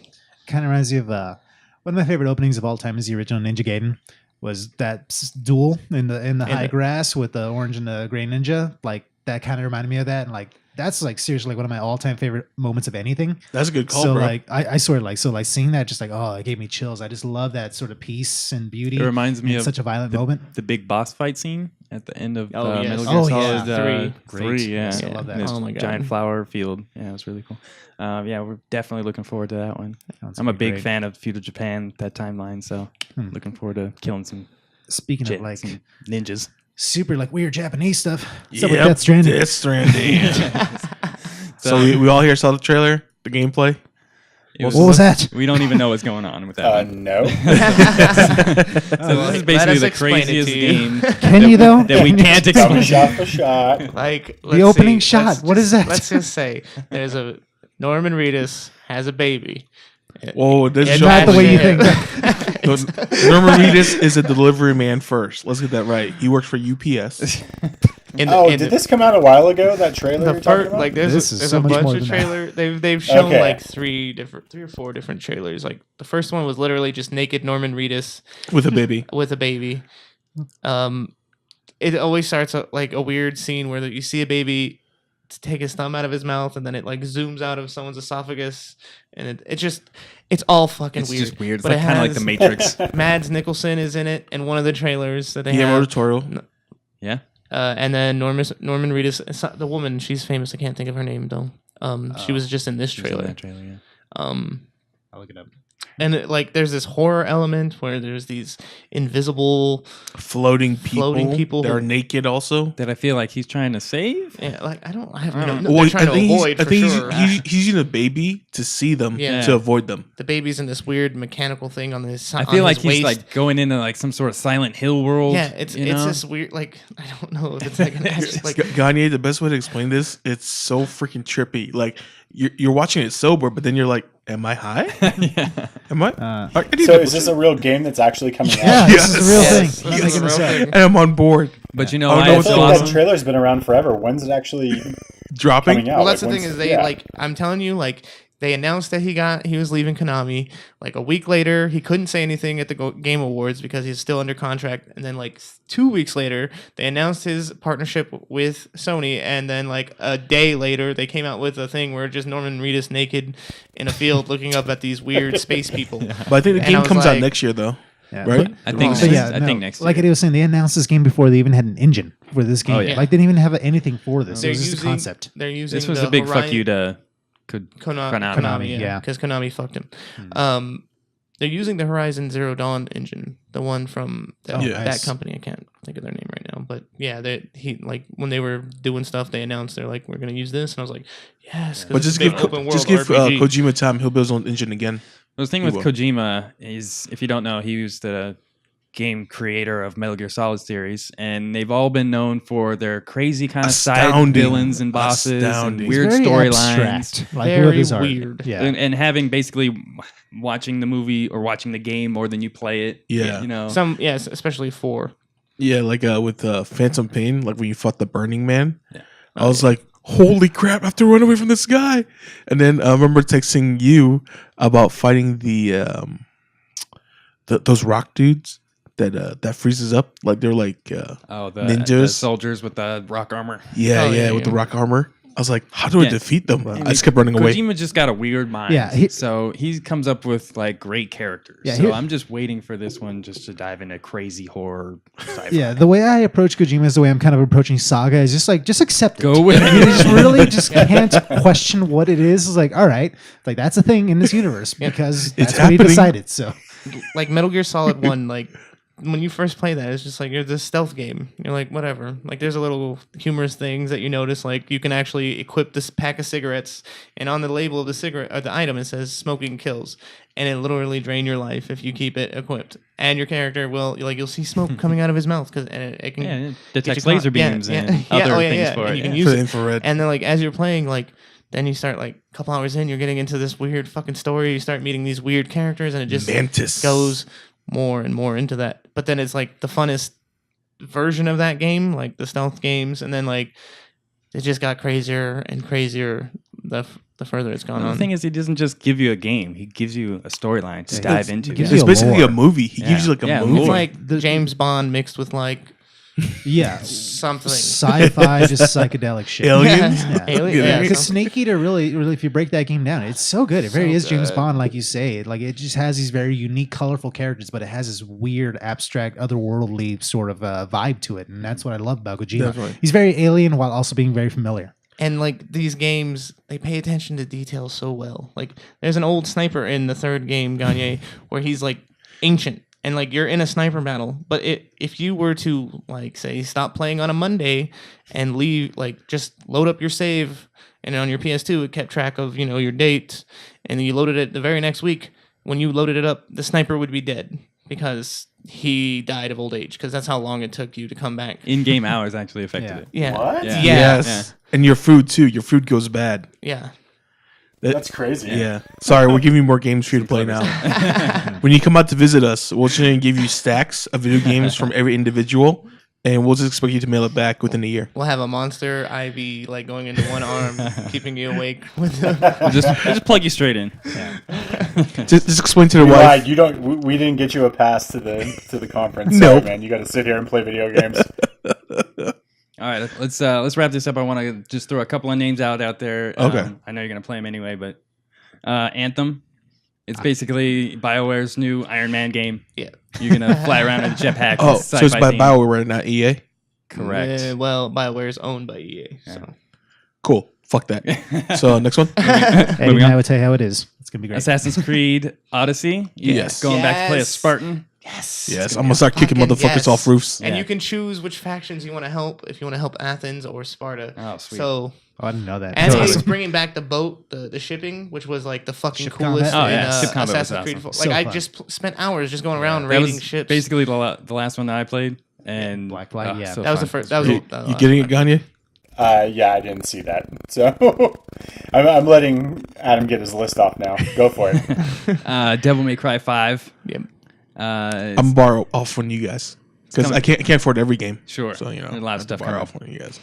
Kind of reminds you of one of my favorite openings of all time is the original Ninja Gaiden. Was that duel in the high grass with the orange and the gray ninja? Like that kind of reminded me of that, and like that's like seriously like one of my all-time favorite moments of anything. That's a good call, So bro. like I sort of like seeing that just like it gave me chills. I just love that sort of peace and beauty. It reminds me in of such a violent moment. the big boss fight scene at the end of Oh, yes. Metal Gear Oh, Solid yeah. 3. Great. Yeah, Yes, I love that. This Oh my God. giant flower field. Yeah, it was really cool. Yeah, we're definitely looking forward to that one. Sounds I'm a pretty big great. fan of feudal Japan, that timeline. So looking forward to killing some Speaking of like some ninjas. super like weird Japanese stuff. What's up Yep, with Death Stranding? Death Stranding. So we all here saw the trailer, the gameplay. What was that? We don't even know what's going on with that one. No. So this is basically us the explain it craziest to you. game Can you though? that we can't Coming explain. shot for shot. like The opening shot. let's What is that? Let's just say there's a Norman Reedus has a baby. Whoa, this is Not the way you Imagine think. it. Norman Reedus is a delivery man first. Let's get that right. He works for UPS. In Oh, in did this come out a while ago? That trailer the you're talking first, about? like This there's is there's so a much more bunch of than that. trailer. They've shown Okay. like three or four different trailers. Like the first one was literally just naked Norman Reedus With a baby. with a baby. It always starts like a weird scene where you see a baby take his thumb out of his mouth and then it like zooms out of someone's esophagus and it's all fucking It's weird. just weird. It's But like it kind of like the has- Matrix. Mads Nicholson is in it in one of the trailers that they PM have. editorial. Yeah. And then Norman Reedus, it's not the woman, she's famous. I can't think of her name though. She was just in this She was in trailer. that trailer, yeah. I'll look it up. And like there's this horror element where there's these invisible, Floating people. That who- are naked also. That I feel like he's trying to save. yeah, like I don't don't know. Well, They're trying to avoid I for think sure. he's using a baby to see them, Yeah. to avoid them. The baby's in this weird mechanical thing on his. I feel like he's waist. like going into like some sort of Silent Hill world. Yeah, it's you know? this weird like I don't know if it's like an like Gagne, the best way to explain this, it's so freaking trippy. Like you're watching it sober, but then you're like, "Am I high? yeah. Am I?" I need So to- is this a real game that's actually coming Yeah, out? this is a real Yes, thing. this I'm is making a this real up. thing. And I'm on board. But you know, I don't why know I it's feel what's like awesome. that trailer's been around forever. When's it actually Dropping. coming out? Well, that's Like, the thing when's- is they yeah. like I'm telling you like they announced that he was leaving Konami. Like a week later, he couldn't say anything at the Game Awards because he's still under contract. And then like 2 weeks later, they announced his partnership with Sony. And then like a day later, they came out with a thing where just Norman Reedus naked in a field looking up at these weird space people. But I think the And I game was comes out like- next year, though. Yeah. Right? I think But next, yeah, I think no, next like year. Eddie was saying, they announced this game before they even had an engine for this game. Oh, yeah. Like they didn't even have anything for this. They're It was just a using concept. They're using This was the a big fuck Horizon- you to Konami, yeah. because Konami fucked him. They're using the Horizon Zero Dawn engine, the one from that, Yeah. that company. I can't think of their name right now, but yeah, when they were doing stuff, they announced they're like, we're gonna use this, and I was like, yes. 'cause But it's just a big give open world RPG. Kojima time. He'll build his own engine again. The thing He with will. Kojima is, if you don't know, he was the game creator of Metal Gear Solid series, and they've all been known for their crazy kind of side Astounding. villains and bosses Astounding. and weird Very storylines. abstract, like Very real bizarre. weird. Yeah. And having basically watching the movie or watching the game more than you play it. Yeah. You know. Yes, especially 4. Yeah, like with Phantom Pain, like when you fought the Burning Man. Yeah. I was like, holy crap, I have to run away from this guy. And then I remember texting you about fighting those rock dudes that freezes up. Like they're like the ninjas. soldiers with the rock armor. with yeah. the rock armor. I was like, how do I Yeah. defeat them? I I just kept running away. Kojima just got a weird mind. Yeah, so he comes up with like great characters. Yeah, so here- I'm just waiting for this one just to dive into crazy horror sci-fi. Yeah, the way I approach Kojima is the way I'm kind of approaching Saga is just like, just accept it. Go with You it. just really just can't question what it is. It's like, all right, like that's a thing in this universe because that's what he happening. decided. So Like Metal Gear Solid 1, like when you first play that, it's just like you're this stealth game. You're like, whatever. Like there's a little humorous things that you notice, like you can actually equip this pack of cigarettes, and on the label of the cigarette or the item it says "smoking kills," and it literally drain your life if you keep it equipped. And your character will you'll see smoke coming out of his mouth because it can Yeah, it get detects you caught. laser beams and other things for and it. you yeah. can use For the it. infrared. And then like as you're playing, like then you start like a couple hours in, you're getting into this weird fucking story. You start meeting these weird characters, and it just Mantis goes more and more into that. But then it's like the funnest version of that game, like the stealth games, and then like it just got crazier and crazier the further it's gone The on. thing is, he doesn't just give you a game; he gives you a storyline to dive into. gives It's you basically lore. a movie. He gives you like a Yeah, movie. It's like James Bond mixed with like Yeah, something. sci-fi, just psychedelic shit. Aliens. Yeah. Alien, yeah, Because some- Snake Eater really, if you break that game down, it's so good. It very So is James good. Bond, like you say. Like it just has these very unique, colorful characters, but it has this weird, abstract, otherworldly sort of vibe to it, and that's what I love about Kojima. Definitely. He's very alien while also being very familiar. And like these games, they pay attention to detail so well. Like there's an old sniper in the third game, Gagne, where he's like ancient. And like you're in a sniper battle, but if you were to like say stop playing on a Monday and leave, like just load up your save, and on your PS2 it kept track of your date, and then you loaded it the very next week. When you loaded it up, the sniper would be dead because he died of old age. Because that's how long it took you to come back. In-game hours actually affected Yeah. it. Yeah, What? Yeah. Yes. And your food too. Your food goes bad. yeah. That's crazy. Yeah. Sorry, we're giving you more games for you to play now. When you come out to visit us, we'll just give you stacks of video games from every individual, and we'll just expect you to mail it back within a year. We'll have a monster IV like going into one arm, keeping you awake with the We'll just plug you straight in. Just explain to the You wife. lied. You don't. We didn't get you a pass to the conference. Nope. Sorry, man. You got to sit here and play video games. All right, let's wrap this up. I want to just throw a couple of names out there. Okay. I know you're gonna play them anyway, but Anthem. It's basically BioWare's new Iron Man game. yeah. You're gonna fly around in a jetpack. Oh, It's so it's sci-fi by themed. BioWare, right? Not EA. Correct. Well, BioWare is owned by EA. So Cool. Fuck that. So next one. Eddie Moving and on. I would tell you how it is. It's gonna be great. Assassin's Creed Odyssey. Yes. Going back to play a Yes. Spartan. yes, Yes, I'm gonna start kicking Fucking motherfuckers yes. off roofs. And Yeah. you can choose which factions you want to help. If you want to help Athens or Sparta. Oh, sweet. So Oh, I didn't know that. and That's he was awesome. bringing back the boat, the shipping, which was like the fucking Ship coolest combat? Oh, yeah. in Ship combat was Assassin's Creed. awesome. Like So I fun. just spent hours just going around That raiding was ships. basically the last one that I played. And Black Flag, yeah. so that was the fun. first. That was You, the you getting it, Gagne? Yeah, I didn't see that. So I'm letting Adam get his list off now. Go for it. Devil May Cry 5. Yep. It's- I'm borrow off from you guys because coming- I can't afford every game. Sure. So There's a lot of I have to stuff borrow coming. off from you guys.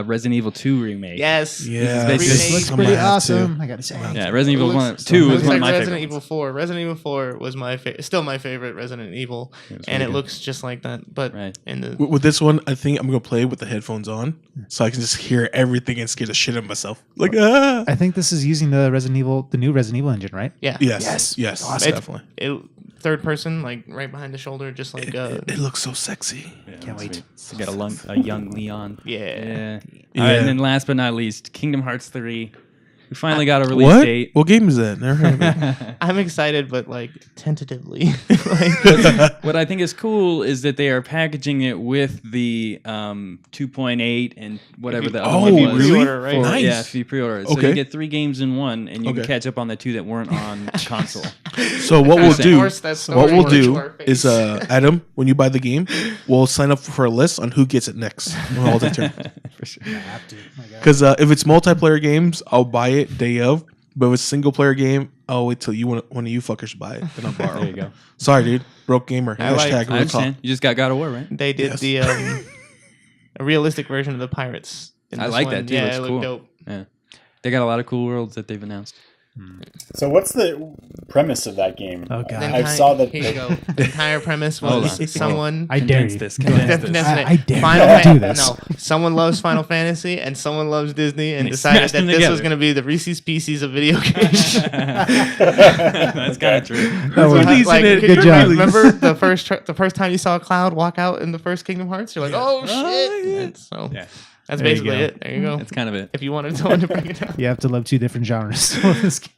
Resident Evil 2 remake. Yes. Yeah, basically- This Looks I'm pretty gonna have awesome. I gotta say. Yeah, Resident Evil It 1, looks- 2 It is looks one like of my Resident favorites. Evil 4. Resident Evil 4 was my still my favorite Resident Evil, and it looks just like that. But Right. in the With this one, I think I'm gonna play with the headphones on, so I can just hear everything and scare the shit out of myself. Like, ah. I think this is using the new Resident Evil engine, right? yeah, Yes, yes, It's- definitely. it, third person, like right behind the shoulder, just like It looks so sexy. Yeah, Can't wait. sweet. You got a young Leon. yeah. Yeah. Yeah. All right, and then last but not least, Kingdom Hearts 3. We finally got a release What? date. What game is that? Never heard of it. I'm excited, but like tentatively. like, What I think is cool is that they are packaging it with the 2.8 and whatever the other Oh, one was. really? Pre-order, right? For- Nice. Yeah, if you pre-order it. So Okay. you get 3 games in one, and you can Okay. catch up on the 2 that weren't on console. So what we'll do, Force that story what we'll into do our face. is, Adam, when you buy the game, we'll sign up for a list on who gets it next. We'll all take turn. For sure. I have to. Oh my God. Because if it's multiplayer games, I'll buy it day of. But if it's a single player game, I'll wait till one of you fuckers buy it, then I'll borrow. There you go. Sorry, dude. Broke gamer. I like- Hashtag I real talk. understand. You just got God of War, right? they did Yes. the a realistic version of the pirates. In I this like one. that, too. Yeah, Looks it looked cool. dope. Yeah. They got a lot of cool worlds that they've announced. So what's the premise of that game? Oh, God. I saw that. Here you go. The entire premise Hold was on. someone. I dare Condense you. this. Go Condense ahead. this. Definitely. I dare Final you to Fan- do this. No, someone loves Final Fantasy and someone loves Disney and they decided smashed that them this together. was going to be the Reese's Pieces of video games. That's kind of true. That was- Releasing Like, it. could Good you job. remember the first time you saw Cloud walk out in the first Kingdom Hearts? You're like, oh shit! yeah. And so Yeah. that's There you basically go. it. There you go. That's kind of it. If you wanted someone to break it down. You have to love 2 different genres. for this game.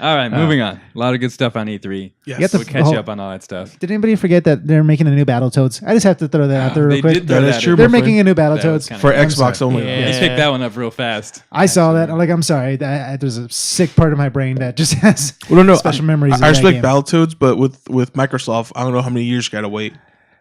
All right, moving on. A lot of good stuff on E3. Yes. You have to We'll catch oh, you up on all that stuff. Did anybody forget that they're making a new Battletoads? I just have to throw that out there real They quick. did throw That is that true, in. They're my making a new That was Battletoads. kinda For cool. Xbox sorry. only. Yeah. They picked that one up real fast. I saw that. Like, I'm sorry. There's a sick part of my brain that just has Well, no, special memories. I of that respect game. Battletoads, but with Microsoft, I don't know how many years you gotta wait.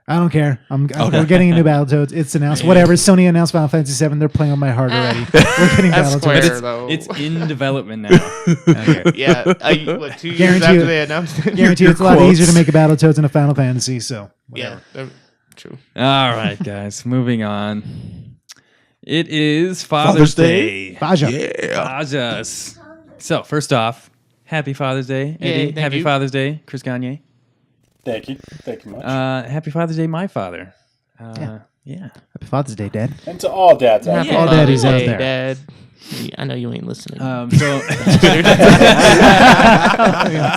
I don't care. We're getting a new Battletoads. It's announced. Whatever. Sony announced Final Fantasy VII. They're playing on my heart already. We're getting That's Battletoads. square, though. It's in development now. Okay. Yeah. 2 years Guarantee after it. they announced it? Guarantee it's a lot easier to make a Battletoads than a Final Fantasy. So Yeah. True. All right, guys. Moving on. It is Father's Day. Faja. Yeah. Fajas. So first off, Happy Father's Day, Eddie. thank Happy you. Father's Day, Chris Gagne. Thank you much. Happy Father's Day, my father. Yeah. Yeah. Happy Father's Day, Dad. And to all dads out Happy there. all daddies out Hey, there. Dad. Yeah, I know you ain't listening. So see,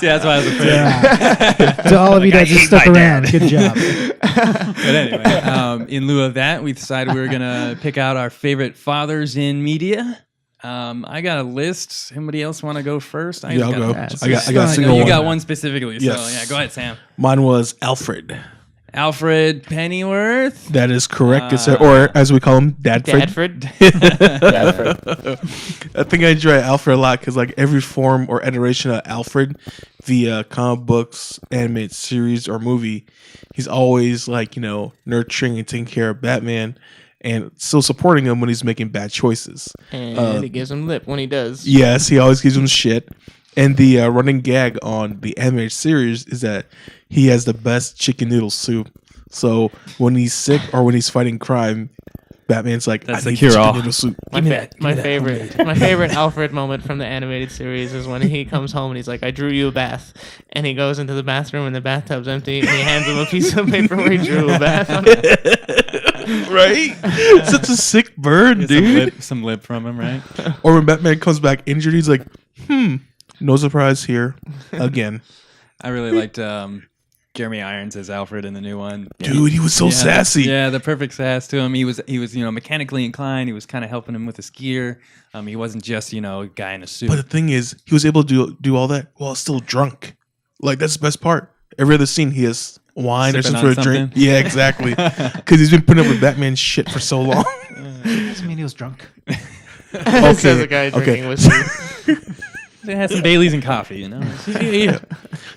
that's why I was afraid. Yeah. To all of you dads who stuck around, good job. But anyway, in lieu of that, we decided we were gonna pick out our favorite fathers in media. I got a list. Anybody else want to go first? Yeah, I'll go. that. I got a single You one. got one specifically. So Yes. yeah, go ahead, Sam. Mine was Alfred. Alfred Pennyworth. That is correct. Or as we call him, Dadfred. Dadfred. I think I enjoy Alfred a lot because like every form or iteration of Alfred via comic books, animated series, or movie, he's always like, nurturing and taking care of Batman and still supporting him when he's making bad choices. And he gives him lip when he does. Yes, he always gives him shit. And the running gag on the animated series is that he has the best chicken noodle soup. So when he's sick or when he's fighting crime, Batman's like, That's I the need cure-all. chicken noodle soup. My favorite Alfred moment from the animated series is when he comes home and he's like, I drew you a bath. And he goes into the bathroom and the bathtub's empty and he hands him a piece of paper where he drew a bath on it. Right? Such a sick burn, Get dude. some lip from him, right? Or when Batman comes back injured, he's like, no surprise here again. I really liked Jeremy Irons as Alfred in the new one. Dude, he was so sassy. Yeah, the perfect sass to him. He was mechanically inclined. He was kind of helping him with his gear. He wasn't just a guy in a suit. But the thing is, he was able to do all that while still drunk. Like, that's the best part. Every other scene, he has wine or Sipping some on sort of drink. something? Yeah, exactly. Because he's been putting up with Batman shit for so long. Doesn't mean he was drunk. Says a guy drinking whiskey. They had some Baileys and coffee, Yeah.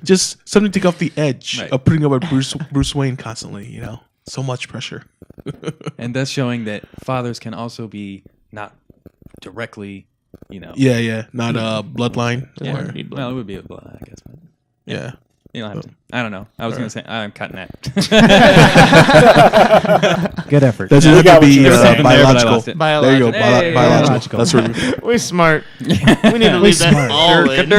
Just something to take off the edge Right. of putting up with Bruce Wayne constantly, So much pressure. And thus showing that fathers can also be not directly, Yeah. Not bloodline. Yeah. Or- Well, it would be a blood, I guess. But yeah. you don't have to. I don't know. I was going to say, I'm cutting that. Good effort. Doesn't You have got to what you be were saying. There, but I biological. lost it. There you go. Hey. Biological. That's what We're smart. We need to leave that smart. all in.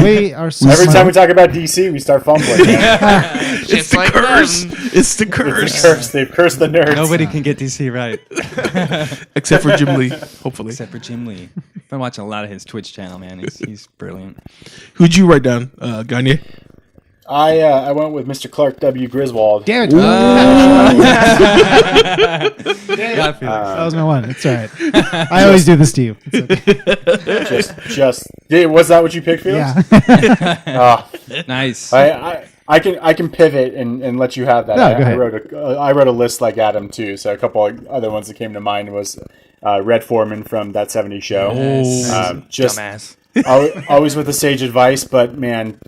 We are so Every smart. time we talk about DC, we start fumbling. Man. It's the like curse. them. It's the It's curse. the curse. They've cursed the nerds. Nobody can get DC right. Except for Jim Lee, hopefully. Except for Jim Lee. I've been watching a lot of his Twitch channel, man. He's brilliant. Who'd you write down, Gagne? I went with Mr. Clark W. Griswold. Damn it. That was my one. It's all right. I always do this to you. It's okay. Was that what you picked, Felix? Yeah. Nice. I can pivot and let you have that. No, go ahead. I wrote a list like Adam too. So a couple of other ones that came to mind was Red Foreman from That 70s Show. Just Dumbass. always with the sage advice, but man,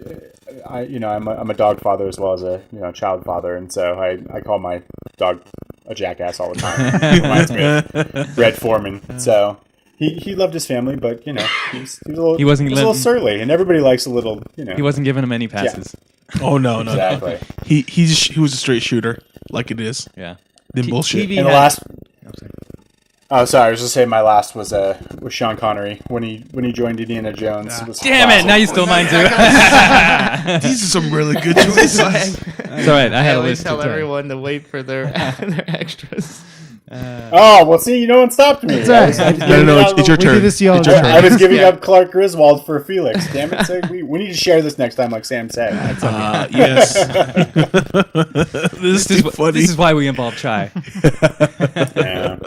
I'm a dog father as well as a child father, and so I call my dog a jackass all the time. It reminds me of Red Foreman. So he loved his family, but he was a little, He wasn't a little letting- surly, and everybody likes a little He wasn't giving him any passes. Oh, no. exactly. He was a straight shooter, like it is. Yeah. Then bullshit. TV And the had- last. Oh, sorry. I was just saying my last was Sean Connery when he joined Indiana Jones. It was Damn it! classic. Now you stole mine too. These are some really good choices. It's all right. I I had a always list. tell to tell. everyone to wait for their extras. Oh, well, see, no one stopped me. It's all right. It's your We turn. do this to you all It's the your time. I turn. was giving Yeah. up Clark Griswold for Felix. Damn it! So we need to share this next time, like Sam said. Yes. This is funny. This is why we involve Chai. Yeah.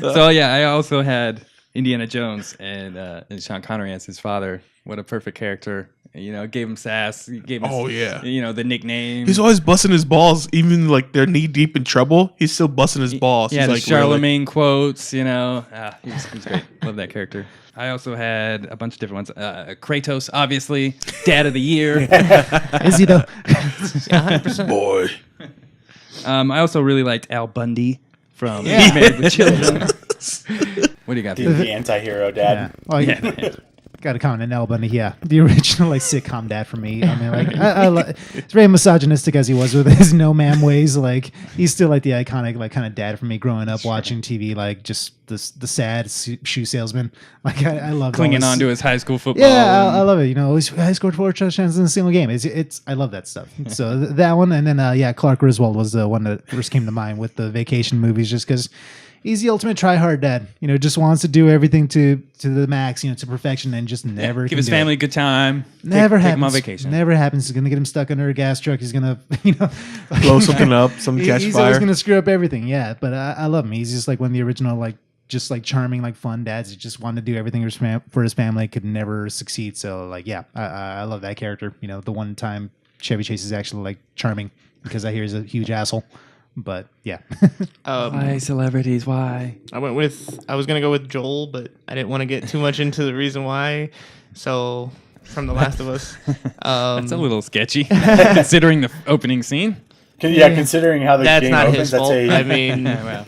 So yeah, I also had Indiana Jones and Sean Connery as his father. What a perfect character. Gave him sass. Gave him Oh, yeah. the nickname. He's always busting his balls, even like they're knee deep in trouble. He's still busting his balls. Yeah, He's the like Charlemagne quotes, he was great. Love that character. I also had a bunch of different ones. Kratos, obviously, Dad of the Year. Is he though? Yeah, 100%. boy. I also really liked Al Bundy from Married with Children. What do you got? The anti-hero dad. Yeah. Oh, Yeah. Got to comment on Al Bundy. Yeah, the original like sitcom dad for me. I mean, like, it's very misogynistic as he was with his no ma'am ways. Like, he's still like the iconic like kind of dad for me growing up watching TV. Like, just the sad shoe salesman. Like, I love Clinging on to his high school football. Yeah, I love it. You know, I scored 4 touchdowns in a single game. I love that stuff. So that one, and then Clark Griswold was the one that first came to mind with the vacation movies, just because he's the ultimate try-hard dad. You know, just wants to do everything to the max, you know, to perfection, and just never give his family a good time. Never take happens. him on vacation. Never happens. He's gonna get him stuck under a gas truck. He's gonna, you know, Blow something up, some catch he's fire. always gonna screw up everything. Yeah, but I love him. He's just like one of the original, like, just like charming, like fun dads. He just wanted to do everything for his family. Could never succeed. So like, yeah, I love that character. You know, the one time Chevy Chase is actually like charming because I hear he's a huge asshole. But yeah. Why celebrities? Why? I was gonna go with Joel, but I didn't want to get too much into the reason why. So from The Last of Us, That's a little sketchy, considering the opening scene. Considering how the that's game not opens, his that's fault. a I mean, Well,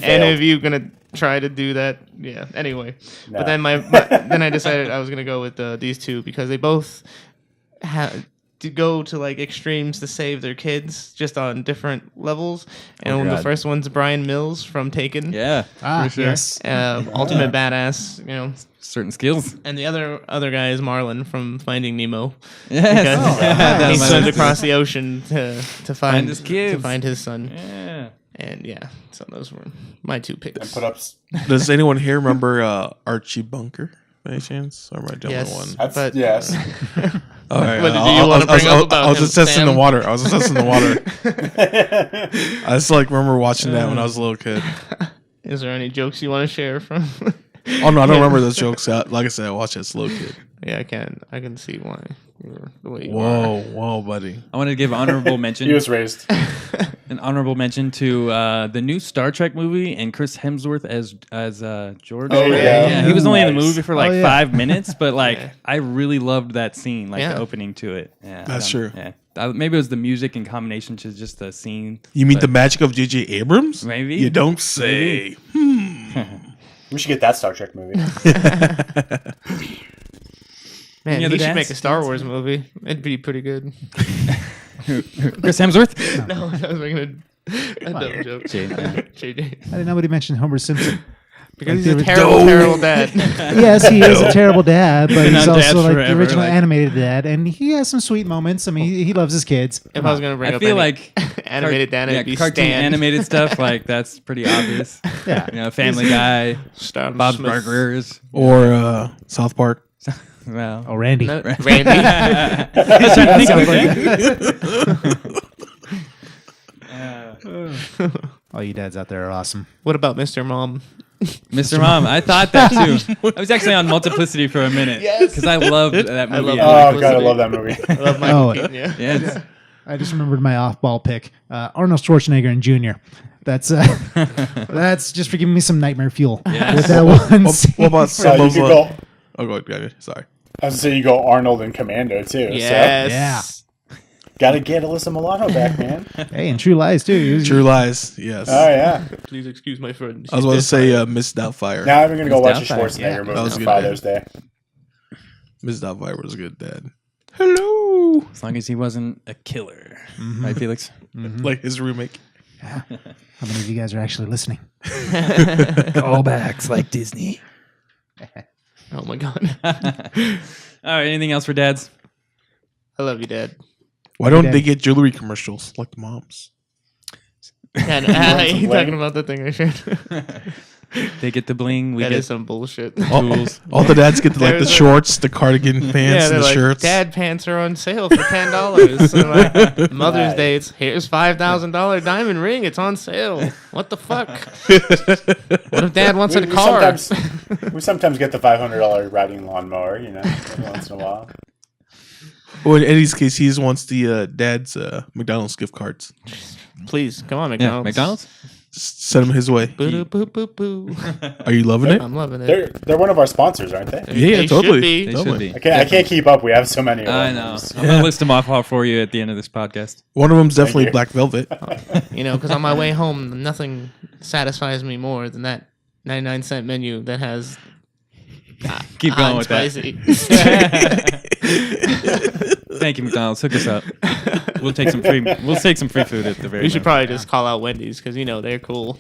any of you gonna try to do that? Yeah. Anyway, No. but then then I decided I was gonna go with these two because they both have to go to like extremes to save their kids, just on different levels. And the God. first one's Brian Mills from Taken. yeah, for sure. Yes. Ultimate badass, you know. Certain skills. And the other guy is Marlin from Finding Nemo. Yes. Because That he was swims my- across the ocean to find his kids. to find his son. Yeah. And yeah, so those were my two picks. put up. Does anyone here remember Archie Bunker by any chance? Or am I the only Yes. one? That's, But- yes. All right. What do you wanna bring up about I was him, just testing Sam? the water. I just like remember watching that when I was a little kid. Is there any jokes you want to share from? Oh no, I don't remember those jokes. Like I said, I watched it as a little kid. Yeah, I can see why you're the way you are. Whoa, buddy. I want to give honorable mention. He was raised. An honorable mention to the new Star Trek movie and Chris Hemsworth as George. Oh, yeah. He was only in the Nice. movie for like Oh, yeah. 5 minutes, but like Yeah. I really loved that scene, like Yeah. the opening to it. Yeah, That's true. Yeah, maybe it was the music in combination to just the scene. You mean but the magic of J.J. Abrams? Maybe. You don't say. We should get that Star Trek movie. Man, Any he other should dads? make a Star Wars movie. It'd be pretty good. Chris Hemsworth? No, I was making a dumb joke. JJ. JJ. I didn't know nobody mentioned Homer Simpson. Because Like he's a the terrible, terrible dad. Yes, he is a terrible dad, but Been he's on also dads like the forever, original like- animated dad, and he has some sweet moments. I mean, he loves his kids. If I was going to bring I up feel any like animated dad, it'd be cartoon Stan. animated stuff. Like that's pretty obvious. Yeah. You know, Family Guy, Stan Bob's Smith. Burgers. Or South Park. Well, Oh, Randy. No, Randy. All you dads out there are awesome. What about Mr. Mom? Mr. Mom, I thought that too. I was actually on Multiplicity for a minute. Yes. Because I loved that movie. love Yeah. Oh god, I love that movie. I love Michael Oh. Keaton, yeah. Yes. I just remembered my off-ball pick, Arnold Schwarzenegger and Jr. That's just for giving me some nightmare fuel Yes. with that one. What scene. about So some you of could go. Oh, go ahead. Sorry. I was gonna say you go Arnold and Commando too. Yes. Yeah. So gotta get Alyssa Milano back, man. Hey, and True Lies too. He was- True Lies. Yes. Oh yeah. Please excuse my friend. I was about to say Miss Doubtfire. Now I'm gonna go watch a Doubtfire. Schwarzenegger Yeah. That movie was for good, Father's Day. Miss Doubtfire was a good dad. Hello. As long as he wasn't a killer. Right, Felix? Like his remake. How many of you guys are actually listening? Callbacks like Disney. Oh my god. All right, anything else for dads? I love you, Dad. Why don't Dad. they get jewelry commercials like the moms? And some you bling? talking about the thing I shared? They get the bling. We That get is some bullshit. tools. All the dads get like the There's a- shorts, the cardigan pants, Yeah, and they're the like, shirts. Dad pants are on sale for $10. And like, Mother's Day, it's here's $5,000 diamond ring. It's on sale. What the fuck? What if Dad wants a car? We sometimes get the $500 riding lawnmower, you know, every once in a while. Well, in Eddie's case, he just wants the dad's McDonald's gift cards. Please, come on, Yeah, McDonald's. McDonald's? Send him his way. Boo boo boo boo. Are you loving it? I'm loving it. They're one of our sponsors, aren't they? Yeah, They totally. should be. They Totally. should be. I can't keep up. We have so many. Of I them. know. I'm gonna list them off all for you at the end of this podcast. One of them's definitely you. Black Velvet. You know, because on my way home, nothing satisfies me more than that 99-cent menu that has Keep hot going and with that. spicy. Thank you, McDonald's. Hook us up. We'll take some free food at the very. We should end. probably just call out Wendy's because they're cool.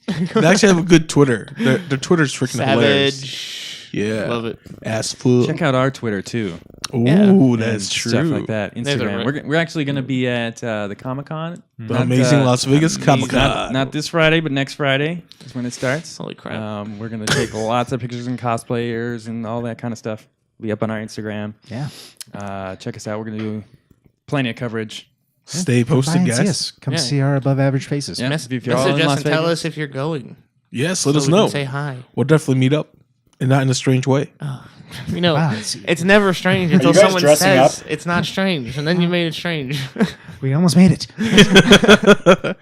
They actually have a good Twitter. Their Twitter's freaking hilarious. Savage. Yeah. Love it. Ass full. Check out our Twitter too. Ooh, and that's true. Stuff like that. There's a Instagram. We're actually going to be at the Comic-Con. The amazing Las Vegas Comic-Con. Not this Friday, but next Friday is when it starts. Holy crap. We're going to take lots of pictures and cosplayers and all that kind of stuff. Be up on our Instagram. Yeah. Check us out. We're going to do plenty of coverage. Stay posted, Come guys. Yes, come Yeah. see our above average faces. Yeah. Message if you're all in us Las and tell Vegas. us if you're going. Yes, let so us we can know. Say hi. We'll definitely meet up, and not in a strange way. Wow, It's never strange until you guys someone dressing says up? it's not strange, and then you made it strange. we almost made it.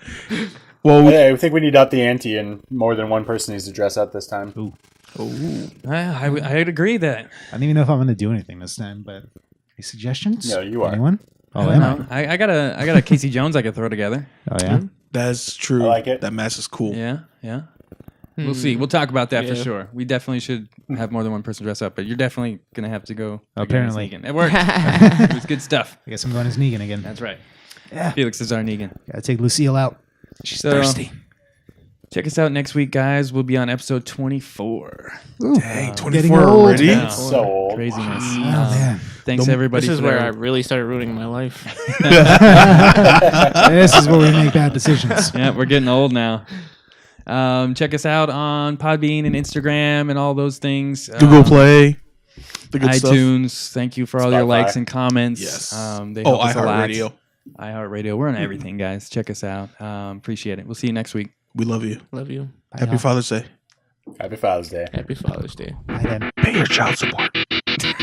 Well, I think we need to up the ante, and more than one person needs to dress up this time. I'd agree that. I don't even know if I'm going to do anything this time, but any suggestions? No, you are. Anyone? Oh, I am don't know. I got a Casey Jones I could throw together. Oh, yeah. that's true. I like it. That mask is cool. Yeah. We'll see. We'll talk about that for Yeah. sure. We definitely should have more than one person dress up, but you're definitely gonna have to go. Apparently. again. It worked. It was good stuff. I guess I'm going as Negan again. That's right. Yeah. Felix is our Negan. Gotta take Lucille out. She's So- thirsty. Check us out next week, guys. We'll be on episode 24. Ooh, Dang, getting 24 old. already? Yeah. It's so old. Craziness. Oh, man. Thanks The- everybody. This is for where their- I really started ruining my life. This is where we make bad decisions. Yeah, we're getting old now. Check us out on Podbean and Instagram and all those things. Google Play. The good stuff. iTunes. Thank you for all your Spotify. likes and comments. Yes. They help us a lot. iHeartRadio. iHeartRadio. We're on everything, guys. Check us out. Appreciate it. We'll see you next week. We love you. Love you. Happy Father's Day. Happy Father's Day. Happy Father's Day. Bye then. Pay your child support. Jesus.